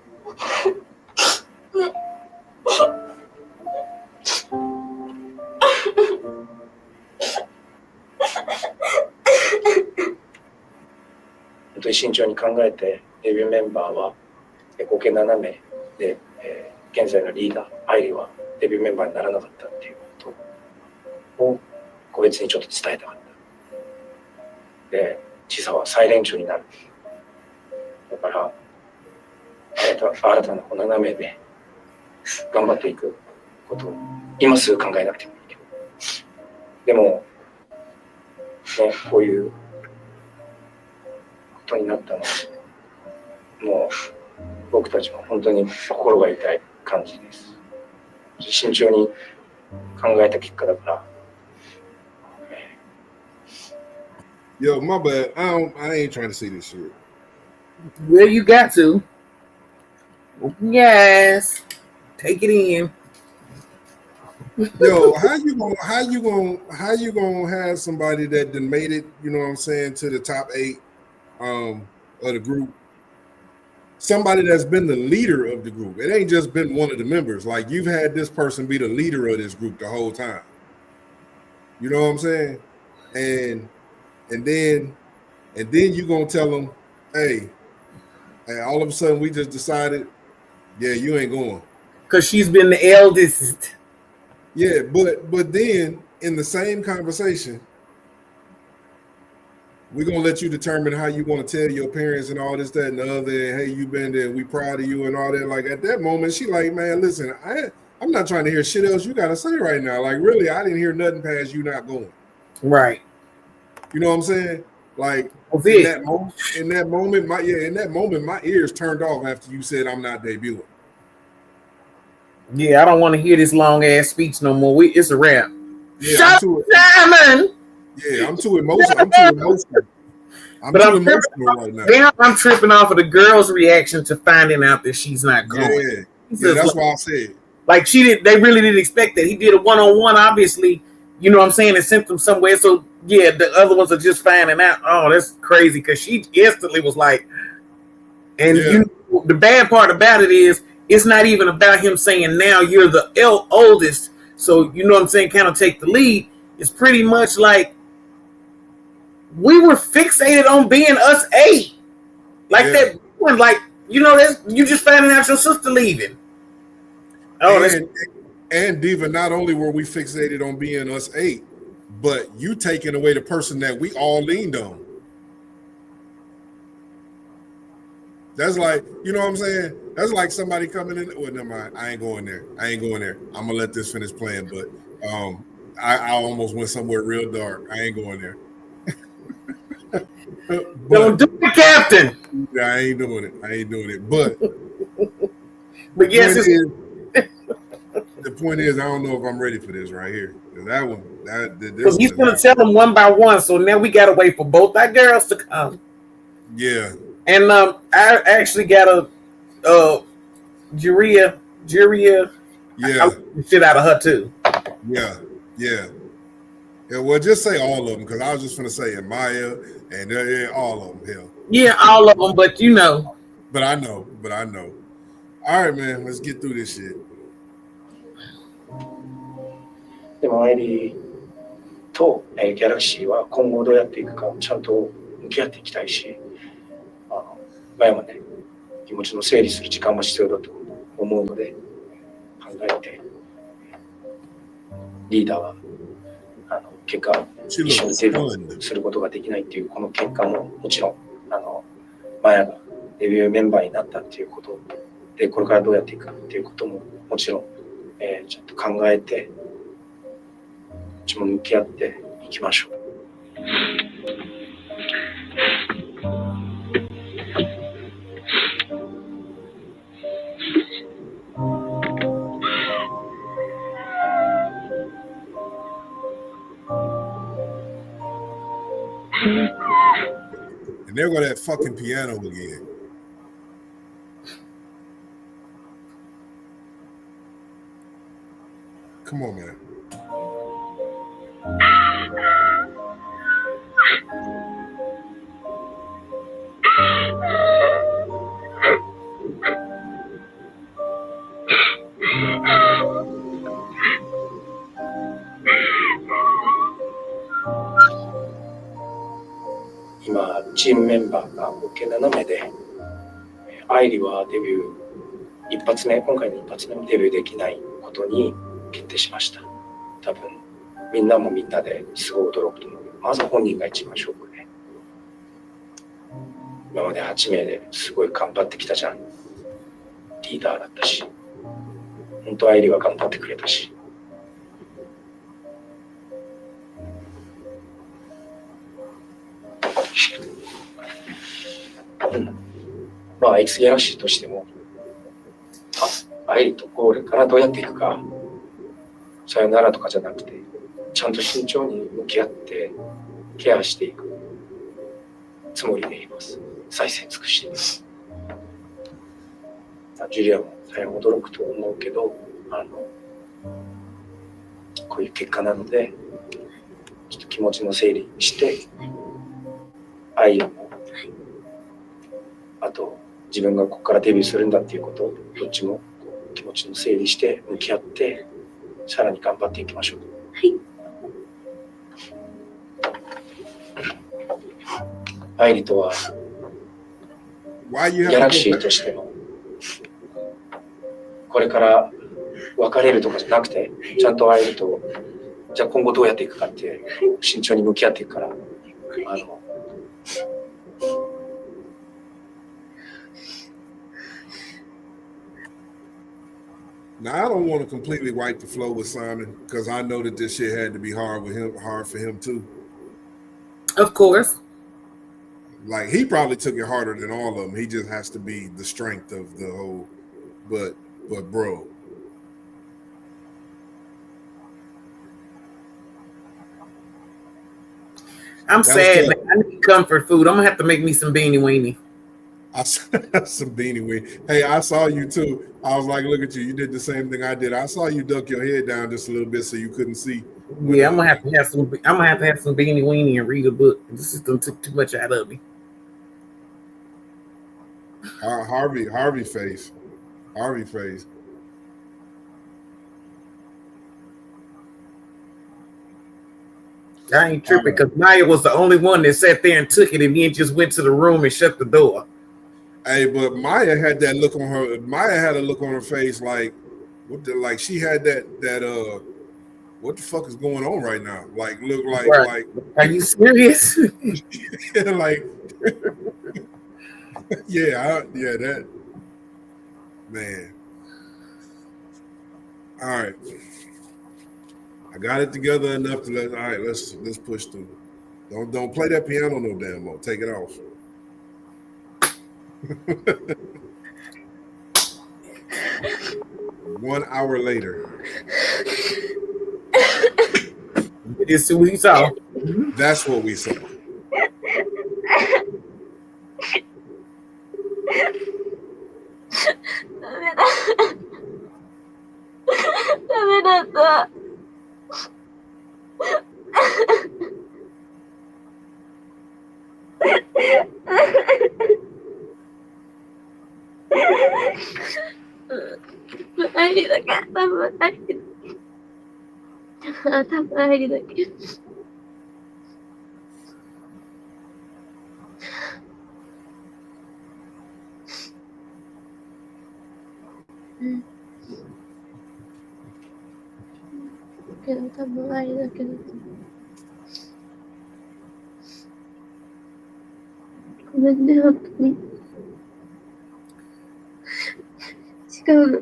本当に慎重に考えて、デビューメンバーは合計7名で、現在のリーダー愛理はデビューメンバーにならなかったっていうことを個別にちょっと伝えたかった。で、千佐は最年長になる。だから新たな7名で頑張っていくことを今すぐ考えなくてもいいけど、でもね、こういうことになったのはもう僕たちも本当に心が痛い感じです。慎重に考えた結果だから。Yo, my bad. I ain't trying to see this shit. Well, you got to. Yes. Take it in. Yo, how you gonna have somebody that done made it, you know what I'm saying, to the top 8 of the group? Somebody that's been the leader of the group. It ain't just been one of the members. Like, you've had this person be the leader of this group the whole time. You know what I'm saying? And then you gonna tell them, hey, all of a sudden we just decided, yeah, you ain't going. Because she's been the eldest. Yeah, but then in the same conversation, we're gonna let you determine how you want to tell your parents and all this, that, and the other, and hey, you been there, we proud of you and all that. Like, at that moment, she like, man, listen, I'm not trying to hear shit else you gotta say right now. Like, really, I didn't hear nothing past you not going. Right. You know what I'm saying? Like, in that moment, my ears turned off after you said I'm not debuting. Yeah, I don't want to hear this long ass speech no more. It's a wrap. Yeah, Shut up, Simon. Yeah, I'm too emotional. I'm too emotional right now. Now I'm tripping off of the girl's reaction to finding out that she's not going. Yeah, that's why I said. Like they really didn't expect that. He did a one-on-one, obviously, you know what I'm saying, and sent them somewhere. So yeah, the other ones are just finding out. Oh, that's crazy, because she instantly was like, and Yeah. the bad part about it is it's not even about him saying now you're the oldest, so you know what I'm saying, kind of take the lead. It's pretty much like we were fixated on being us 8. Like that, like, you know, that's, you just finding out your sister leaving. Oh, and Diva, not only were we fixated on being us 8, but you taking away the person that we all leaned on. That's like, you know what I'm saying? That's like somebody coming in. Well, never mind. I ain't going there. I'm gonna let this finish playing. But I almost went somewhere real dark. I ain't going there. Don't do it, Captain. Yeah, I ain't doing it. But yes, the point is, I don't know if I'm ready for this right here. That one, because he's gonna tell them one by one. So now we gotta wait for both our girls to come. Yeah. And I actually got a Juria. Yeah. I shit out of her too. Yeah. Well, just say all of them, because I was just gonna say Maya and all of them. Hell. Yeah, all of them. But you know. But I know. All right, man. Let's get through this shit. でもアイリーとギャラクシーは今後どうやっていくかちゃんと向き合っていきたいし、ガヤもね、気持ちの整理する時間も必要だと思うので、考えて、リーダーは結果一緒にデビューすることができないっていうこの結果ももちろんマヤがデビューメンバーになったっていうことで、これからどうやっていくかっていうことももちろん、ちょっと考えて、こっちも向き合っていきましょう。And there go that fucking piano again. Come on, man.今チームメンバーが合計7名で、アイリはデビュー今回の一発目のデビューできないことに決定しました。多分みんなもみんなですごい驚くと思う。まず本人が一番ショックで、今まで8名ですごい頑張ってきたじゃん。リーダーだったし、本当アイリは頑張ってくれたし。まあ X ギャラクシーとしてもアイリとこれからどうやっていくか、さよならとかじゃなくて、ちゃんと慎重に向き合ってケアしていくつもりでいます。最善尽くしています。ジュリアも大変驚くと思うけど、こういう結果なのでちょっと気持ちの整理してアイリもあと自分がここからデビューするんだっていうことをどっちも気持ちの整理して向き合ってさらに頑張っていきましょう。はい。アイリとはギャラクシーとしてのこれから別れるとかじゃなくて、ちゃんとアイリとじゃあ今後どうやっていくかって慎重に向き合っていくから、Now I don't want to completely wipe the flow with Simon because I know that this shit had to be hard for him too. Of course. Like he probably took it harder than all of them. He just has to be the strength of the whole. But bro. I'm sad. Man. I need comfort food. I'm gonna have to make me some beanie weenie. I saw some beanie weenie. Hey, I saw you too. I was like, look at you. You did the same thing I did. I saw you duck your head down just a little bit so you couldn't see. Yeah, I'm gonna have to have some. I'm gonna have to have some beanie weenie and read a book. This system took too much out of me. Harvey face. I ain't tripping because Maya was the only one that sat there and took it and then just went to the room and shut the door. Hey, but Maya had that look on her. Maya had a look on her face like, what the, like she had that what the fuck is going on right now? Like, look like Right. like. Are you serious? Like, yeah, that man. All right, I got it together enough to let. All right, let's push through. Don't play that piano no damn more. Take it off. 1 hour later. This is what we saw. That's what we saw. ダメだった。アイリだけ、多分アイリ。多分アイリだけ。けど多分アイリだけど。ごめんね、本当に。違うの。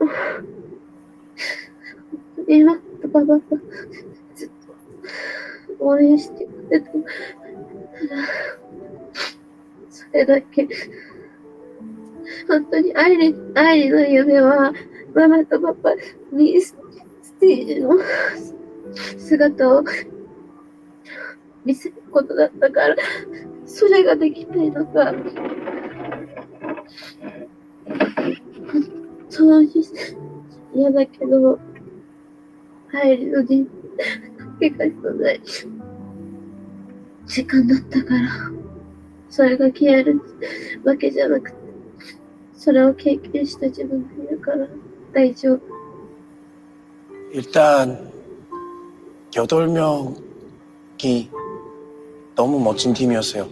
今とパパがずっと応援してくれた。それだけ。本当にアイリの夢はママとパパにステージの姿を見せることだったから、それができないのがその日嫌だけど、アイリの人生かけがのない時間だったから、それが消えるわけじゃなくて、それを経験した自分がいるから大丈夫。 일단 8명이 너무 멋진 팀이었어요.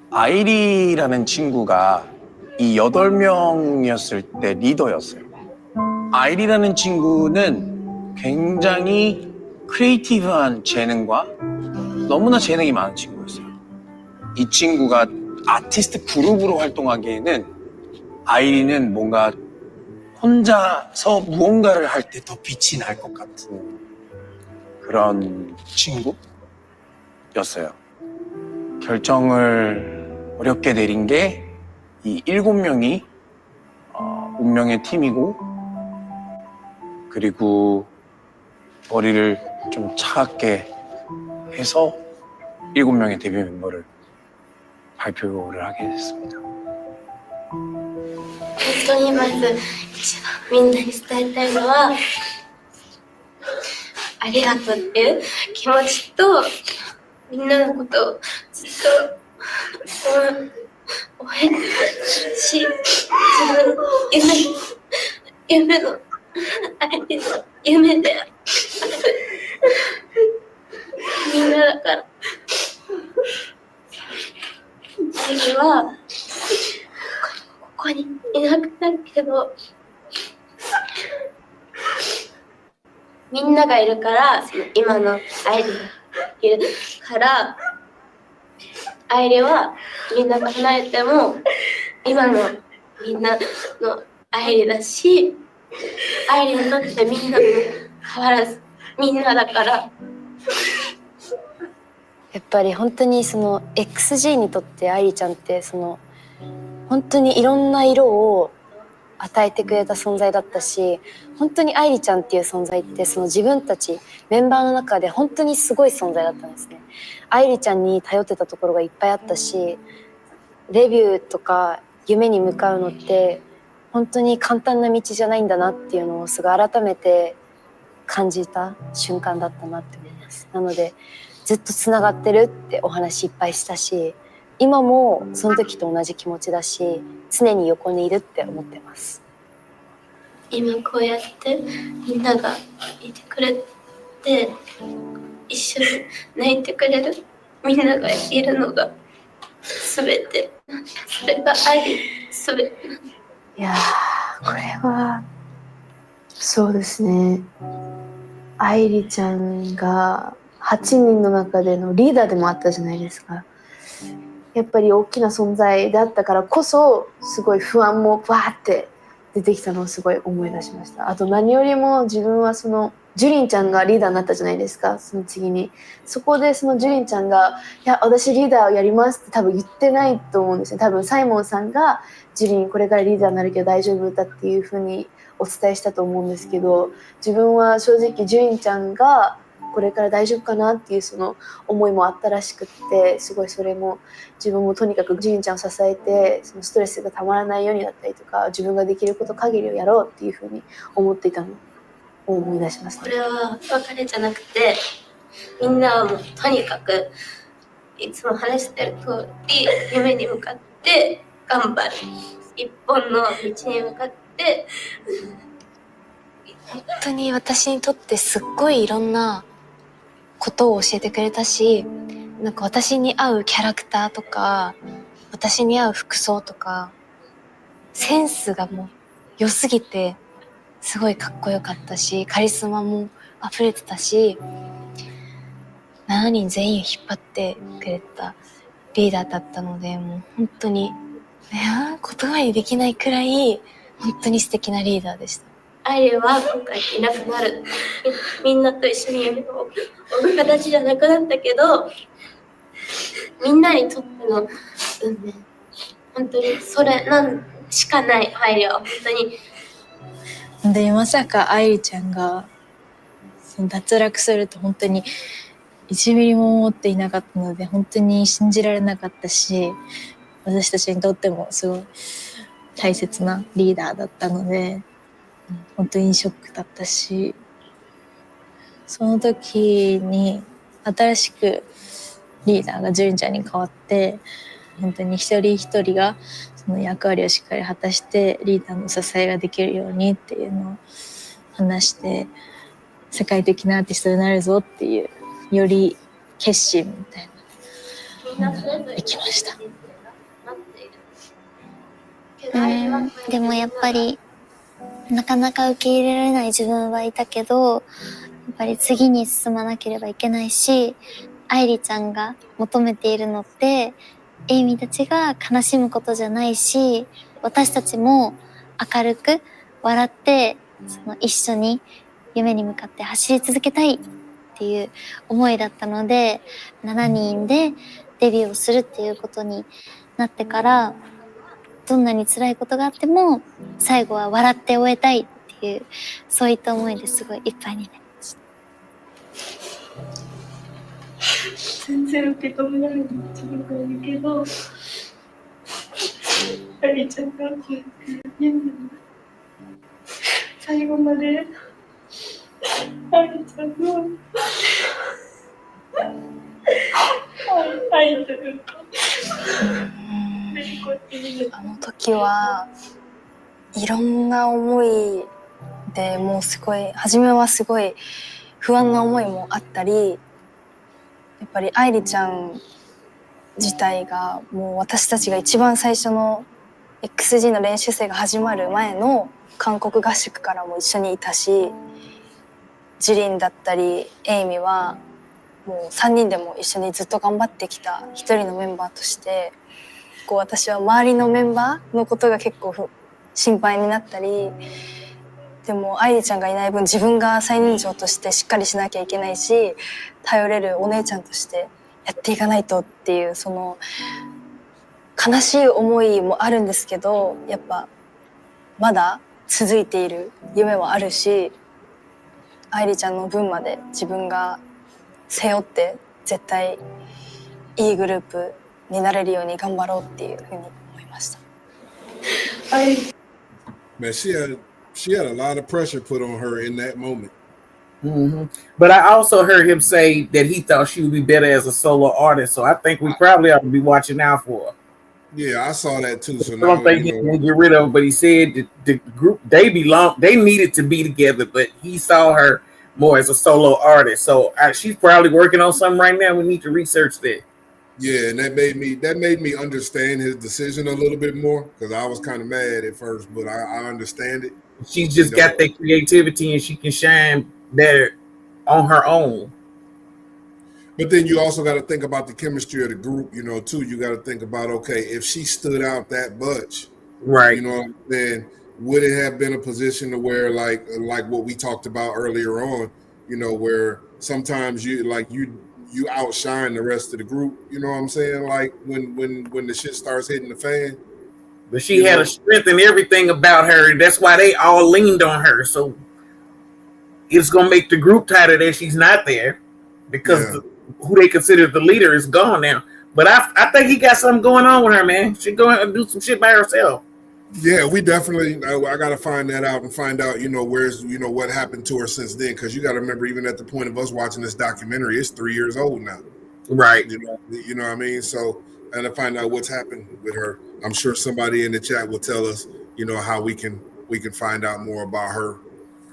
아이리라는 친구가 이 8명이었을 때 리더였어요. 아이리라는 친구는 굉장히 크리에이티브한 재능과 너무나 재능이 많은 친구였어요. 이 친구가 아티스트 그룹으로 활동하기에는 아이리는 뭔가 혼자서 무언가를 할 때 더 빛이 날 것 같은 그런 친구였어요. 결정을 어렵게 내린 게 이 7명이 운명의 팀이고, 그리고 머리를 좀 차갑게 해서 7명의 데뷔 멤버를 발표를 하게 됐습니다. 本当にまず一番みんなに伝えたいのは、ありがとうっていう気持ちと、みんなのことをずっと応援し、自分の夢の相手の夢であるみんなだから、次はここにいなくなるけど、みんながいるから、その今のアイリがいるから、アイリはみんなが離れても今のみんなのアイリだし、アイリにとってみんなも変わらずみんなだから。やっぱり本当にその XG にとって愛理ちゃんってその本当にいろんな色を与えてくれた存在だったし、本当に愛理ちゃんっていう存在ってその自分たちメンバーの中で本当にすごい存在だったんですね。愛理ちゃんに頼ってたところがいっぱいあったし、レビューとか夢に向かうのって本当に簡単な道じゃないんだなっていうのをすごい改めて感じた瞬間だったなって思います。なのでずっとつながってるってお話いっぱいしたし、今もその時と同じ気持ちだし、常に横にいるって思ってます。今こうやってみんながいてくれて、一緒に泣いてくれるみんながいるのが全て、それが愛、全て。いやー、これはそうですね。愛梨ちゃんが8人の中でのリーダーでもあったじゃないですか。やっぱり大きな存在だったからこそ、すごい不安もバーって出てきたのをすごい思い出しました。あと何よりも自分はそのジュリンちゃんがリーダーになったじゃないですか、その次に。そこでそのジュリンちゃんが「いや私リーダーをやります」って多分言ってないと思うんですよ。多分サイモンさんがジュリンこれからリーダーになるけど大丈夫だっていうふうにお伝えしたと思うんですけど、自分は正直ジュリンちゃんがこれから大丈夫かなっていうその思いもあったらしくって、すごいそれも自分もとにかくジュリンちゃんを支えて、そのストレスがたまらないようになったりとか、自分ができること限りをやろうっていうふうに思っていたのを思い出します、これは別れじゃなくて、みんなはもうとにかくいつも話してる通り夢に向かって頑張る、一本の道に向かって。本当に私にとってすっごいいろんなことを教えてくれたし、なんか私に合うキャラクターとか私に合う服装とかセンスがもう良すぎてすごいかっこよかったし、カリスマも溢れてたし、7人全員を引っ張ってくれたリーダーだったので、もう本当に言葉にできないくらい本当に素敵なリーダーでした。アイリは今回いなくなる、みんなと一緒に夢を追う形じゃなくなったけど、みんなにとっての運命、本当にそれなんしかない。アイリは本当にで、まさか愛梨ちゃんがその脱落すると本当に1ミリも思っていなかったので、本当に信じられなかったし、私たちにとってもすごい大切なリーダーだったので、本当にショックだったし、その時に新しくリーダーがジュリンちゃんに変わって、本当に一人一人がその役割をしっかり果たしてリーダーの支えができるようにっていうのを話して、世界的なアーティストになるぞっていうより決心みたいなのができました。でもやっぱりなかなか受け入れられない自分はいたけど、やっぱり次に進まなければいけないし、愛梨ちゃんが求めているのってエイミたちが悲しむことじゃないし、私たちも明るく笑ってその一緒に夢に向かって走り続けたいっていう思いだったので、7人でデビューをするっていうことになってから、どんなに辛いことがあっても最後は笑って終えたいっていう、そういった思いですごいいっぱいになりました。全然受け止められない自分がいるけど、アリちゃんが最後までアリちゃんの愛というか、あの時はいろんな思いで、もうすごい初めはすごい不安な思いもあったり、やっぱり愛梨ちゃん自体がもう私たちが一番最初の XG の練習生が始まる前の韓国合宿からも一緒にいたし、ジリンだったりエイミはもう3人でも一緒にずっと頑張ってきた一人のメンバーとして、こう私は周りのメンバーのことが結構心配になったり、でも愛梨ちゃんがいない分自分が最年長としてしっかりしなきゃいけないし、頼れるお姉ちゃんとしてやっていかないとっていう、その悲しい思いもあるんですけど、やっぱまだ続いている夢はあるし、愛梨ちゃんの分まで自分が背負って絶対いいグループになれるように頑張ろうっていうふうに思いました。Man, she had a lot of pressure put on her in that moment. Mm-hmm. But I also heard him say that he thought she would be better as a solo artist. So I think we probably ought to be watching out for her. Yeah, I saw that too. So I don't now think he can get rid of her, but he said that the group they needed to be together, but he saw her more as a solo artist. So she's probably working on something right now. We need to research that. Yeah, and that made me understand his decision a little bit more because I was kind of mad at first, but I understand it. She's just got that creativity and she can shine better on her own. But then you also got to think about the chemistry of the group, too. You got to think about, okay, if she stood out that much, right? Then would it have been a position to where like what we talked about earlier on, where sometimes you outshine the rest of the group, you know what I'm saying? Like when the shit starts hitting the fan. But she had a strength and everything about her, and that's why they all leaned on her. So it's gonna make the group tighter that she's not there because who they consider the leader is gone now. But I think he got something going on with her, man. She going to do some shit by herself. Yeah, we definitely. I got to find that out and find out, where's what happened to her since then. Because you got to remember, even at the point of us watching this documentary, it's 3 years old now. Right. You know what I mean. So I got to find out what's happened with her. I'm sure somebody in the chat will tell us, how we can find out more about her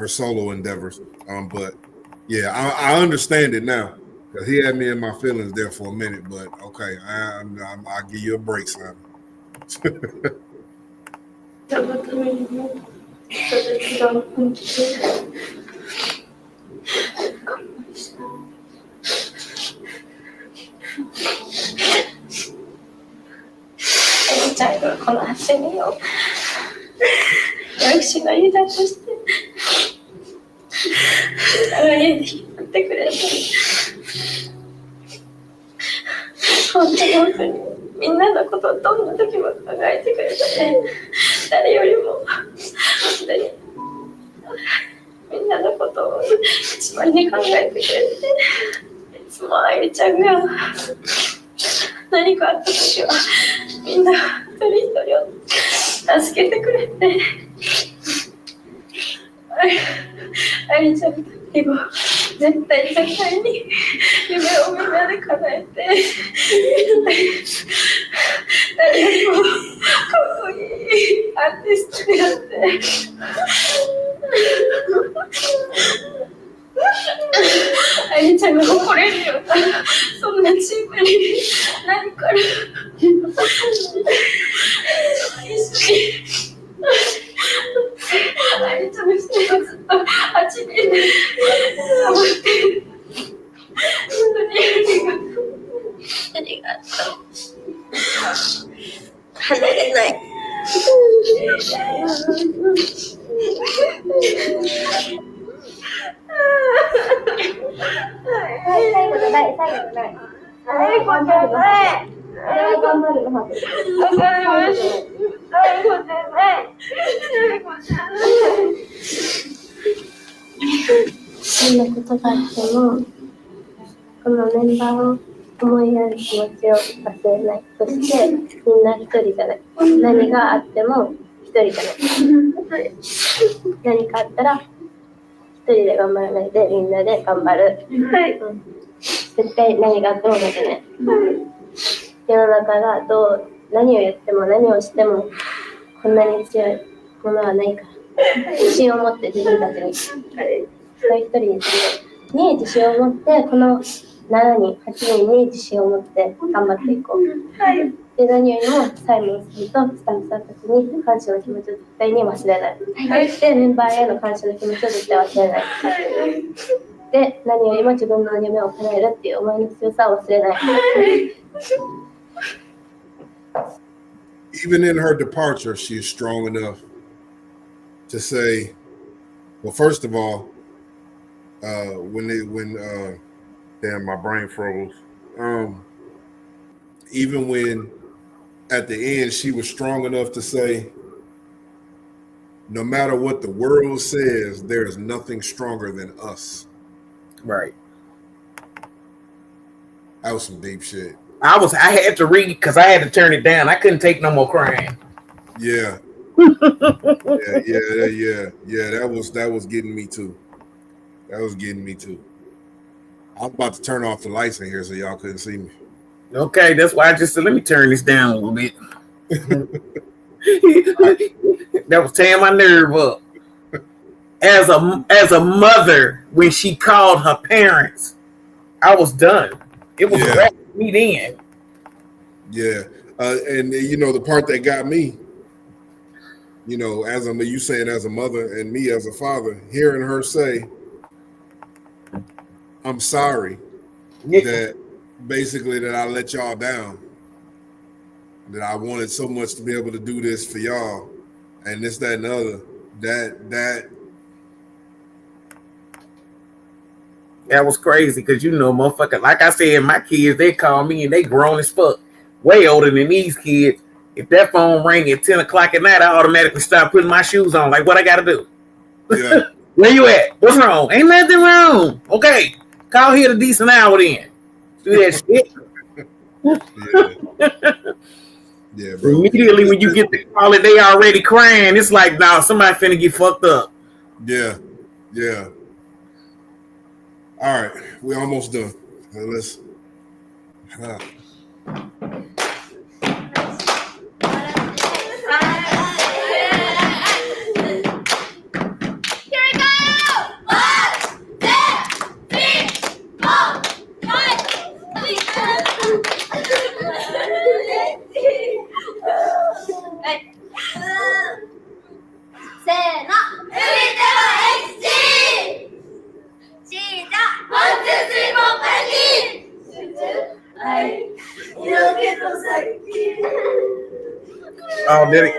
solo endeavors. But yeah, I understand it now because he had me in my feelings there for a minute. But okay, I'll give you a break, son. たまたまにもそれ違う本気で勘弁したエリちゃんがこの走りを私のリーダーとして長い間引っ張ってくれて本当にみんなのことをどんな時も考えてくれて誰よりも本当にみんなのことを一番に考えてくれていつも愛理ちゃんが何かあった時はみんな一人一人を助けてくれて愛理ちゃんとにも絶対に夢をみんなで叶えて誰よりもかっこいいアーティストになって愛理ちゃんが誇れるようなそんなチームになるから一緒に愛理ちゃんの人がずっと8年で守って本当にありがとう離れない最後のない最後じゃない頑張るのはずわかりました最後じゃないどんなことがあってもこのメンバーを思いやる気持ちを忘れないそしてみんな一人じゃない何があっても一人じゃない何かあったら一人で頑張らないでみんなで頑張る、はい絶対何があっても負けない、世の中が何を言っても何をしてもこんなに強いものはないから自信を持って自分たちに一人に自信を持ってこの7人8人に自信を持って頑張っていこう、はい、で何よりもサイモンさんとスタッフさんたちに感謝の気持ちを絶対に忘れない、はい、でメンバーへの感謝の気持ちを絶対忘れない、はい、で何よりも自分の夢を叶えるっていう思いの強さを忘れない、はい、Even in her departure, she is strong enough to say, well, first of all, damn, my brain froze. Even when at the end she was strong enough to say, no matter what the world says, there is nothing stronger than us. Right. That was some deep shit. I had to read because I had to turn it down. I couldn't take no more crying. Yeah. That was getting me too. That was getting me too. I was about to turn off the lights in here so y'all couldn't see me. Okay, that's why I just said let me turn this down a little bit. That was tearing my nerve up. As a mother, when she called her parents, I was done. It was a wrap for me then. Yeah, and you know the part that got me, you know, you saying as a mother and me as a father, hearing her say, "I'm sorry that basically that I let y'all down, that I wanted so much to be able to do this for y'all, and this, that, and the other." That was crazy because you know, motherfucker. Like I said, my kids they call me and they grown as fuck, way older than these kids. If that phone rang at 10 o'clock at night, I automatically start putting my shoes on. Like, what I gotta do? Yeah. Where you at? What's wrong? Ain't nothing wrong. Okay, call here at a decent hour then. Do that shit. Yeah, bro. Immediately when you get the call it, they already crying. It's like, nah, somebody finna get fucked up. Yeah. All right, we're almost done. Let's. Oh, did it?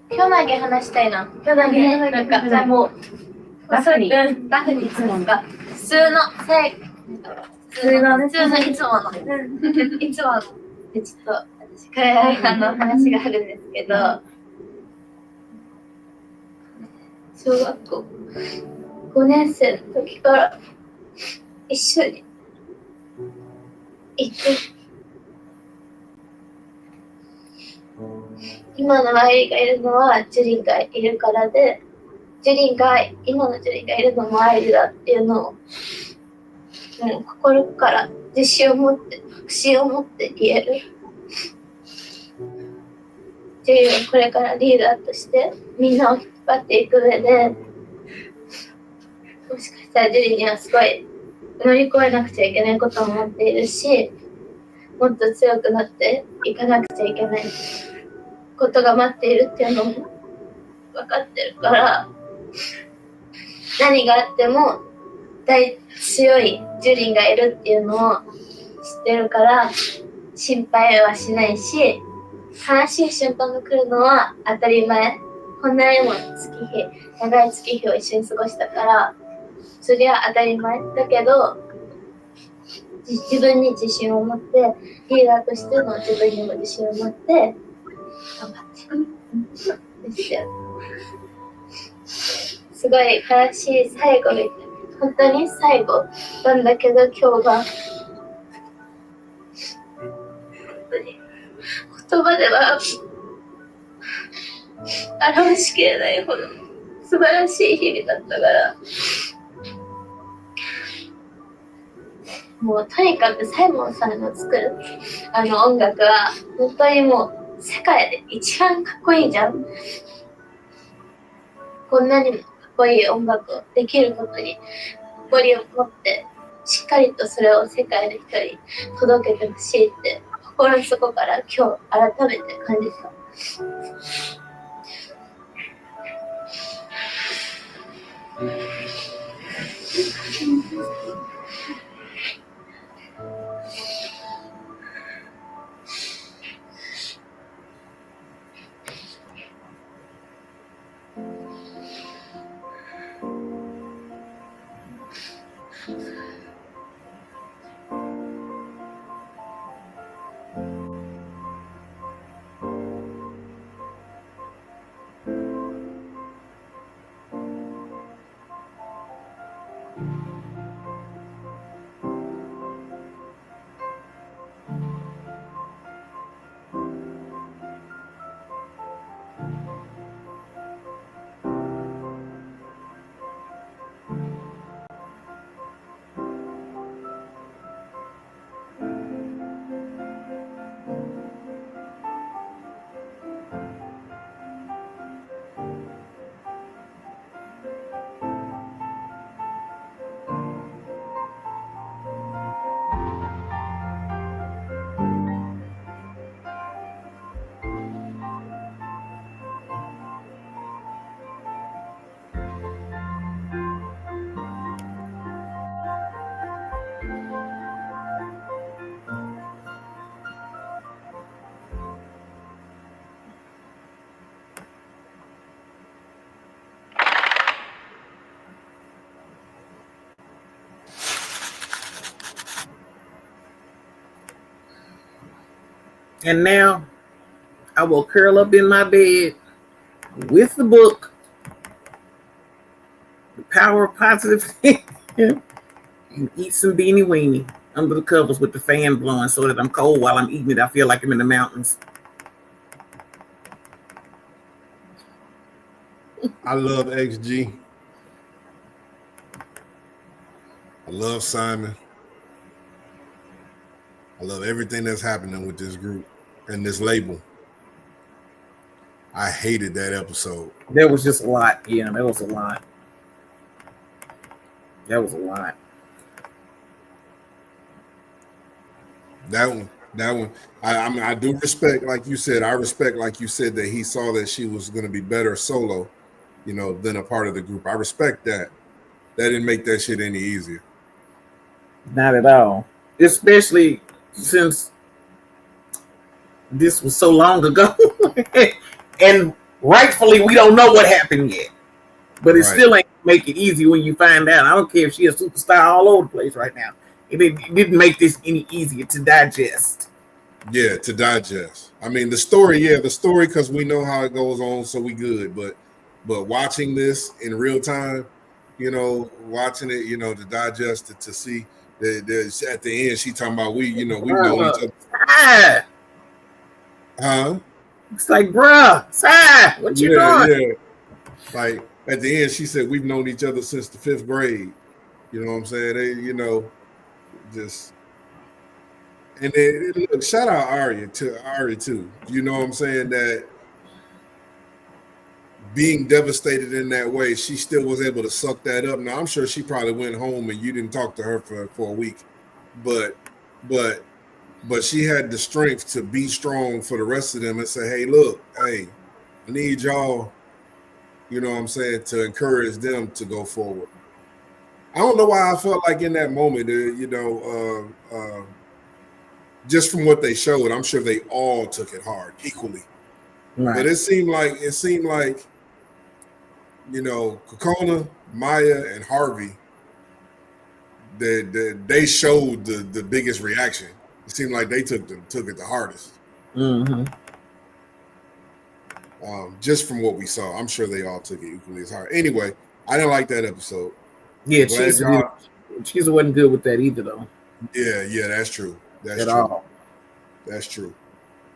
兄弟で話したいな。兄弟でなんかじゃあもうラフにいつもが普通の普通のいつものいつものでちょっと私から話があるんですけど、小学校5年生の時から一緒に行って今のアイリーがいるのはジュリンがいるからで、今のジュリンがいるのもアイリーだっていうのをもう心から自信を持って確信を持って言える。ジュリンはこれからリーダーとしてみんなを引っ張っていく上で、もしかしたらジュリンにはすごい乗り越えなくちゃいけないことを持っているし、もっと強くなっていかなくちゃいけないことが待っているっていうのも分かってるから、何があっても強いジュリンがいるっていうのを知ってるから心配はしないし、悲しい瞬間が来るのは当たり前。こんなにも長い月日を一緒に過ごしたからそれは当たり前だけど、自分に自信を持ってリーダーとしての自分にも自信を持って頑張ってですよ。すごい悲しい最後みたいな、本当に最後なんだけど今日は言葉では表しきれないほど素晴らしい日々だったから、もうとにかくサイモンさんの作る音楽は本当にもう世界で一番かっこいいじゃん。こんなにもかっこいい音楽をできることに誇りを持ってしっかりとそれを世界の人に届けてほしいって心の底から今日改めて感じた。And now I will curl up in my bed with the book, The Power of Positive Thinking, and eat some beanie weenie under the covers with the fan blowing so that I'm cold while I'm eating it. I feel like I'm in the mountains. I love XG. I love Simon. I love everything that's happening with this group and this label. I hated that episode. There was just a lot. Yeah, there was a lot. That was a lot. That one. I mean, I do respect, like you said. I respect, like you said, that he saw that she was going to be better solo, than a part of the group. I respect that. That didn't make that shit any easier. Not at all. Especially since this was so long ago. And rightfully, we don't know what happened yet. But it still ain't make it easy when you find out. I don't care if she's a superstar all over the place right now. It didn't make this any easier to digest. Yeah, to digest. I mean, the story, because we know how it goes on, so we good. But watching this in real time, watching it, to digest it, to see that at the end, she talking about we've known each other. Huh? It's like, bruh, Sai, what you doing? Yeah. Like at the end, she said we've known each other since the 5th grade. You know what I'm saying? They, just. And then look, shout out Airy too. You know what I'm saying? That being devastated in that way, she still was able to suck that up. Now I'm sure she probably went home and you didn't talk to her for a week, but she had the strength to be strong for the rest of them and say, hey, I need y'all, you know what I'm saying, to encourage them to go forward. I don't know why I felt like in that moment, just from what they showed, I'm sure they all took it hard equally. Right. But it seemed like Kokona, Maya, and Harvey, they showed the biggest reaction. It seemed like they took it the hardest. Mm-hmm. Just from what we saw, I'm sure they all took it equally as hard. Anyway, I didn't like that episode. Yeah, Cheese wasn't good with that either, though. Yeah, that's true. That's true.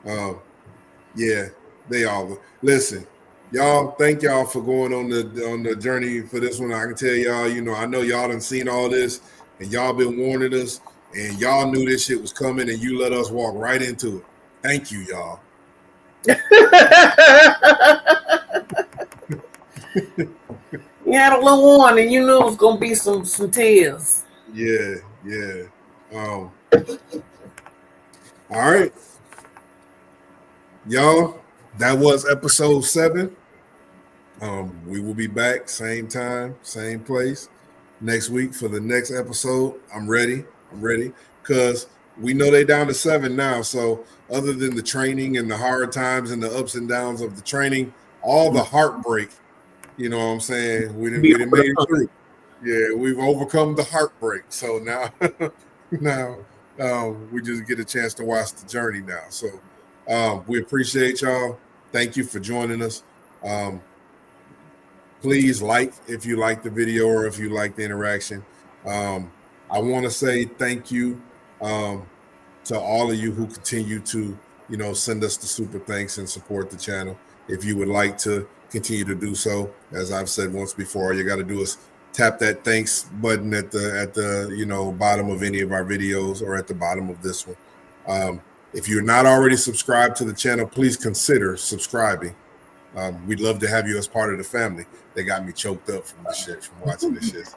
Yeah, they all listen. Y'all, thank y'all for going on the journey for this one. I can tell y'all, I know y'all done seen all this, and y'all been warning us, and y'all knew this shit was coming, and you let us walk right into it. Thank you, y'all. You had a little warning. You knew it was gonna be some tears. Yeah. All right, y'all. That was episode 7. We will be back same time, same place next week for the next episode. I'm ready because we know they down to 7 now. So other than the training and the hard times and the ups and downs of the training, all the heartbreak, you know what I'm saying? We didn't make it through. Yeah, we've overcome the heartbreak. So now we just get a chance to watch the journey now. So we appreciate y'all. Thank you for joining us. Please like if you like the video or if you like the interaction. I want to say thank you to all of you who continue to, send us the super thanks and support the channel. If you would like to continue to do so, as I've said once before, all you got to do is tap that thanks button at the bottom of any of our videos or at the bottom of this one. If you're not already subscribed to the channel, please consider subscribing. We'd love to have you as part of the family. They got me choked up from this shit, from watching this shit.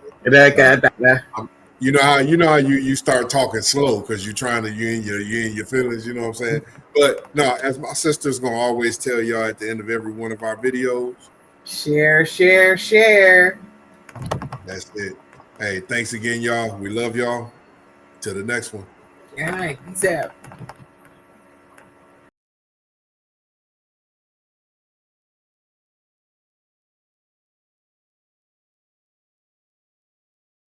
You know how you start talking slow because you're trying to you in your feelings, you know what I'm saying? But no, as my sister's gonna always tell y'all at the end of every one of our videos, share, share, share. That's it. Hey, thanks again, y'all. We love y'all. Till the next one. All right, peace out.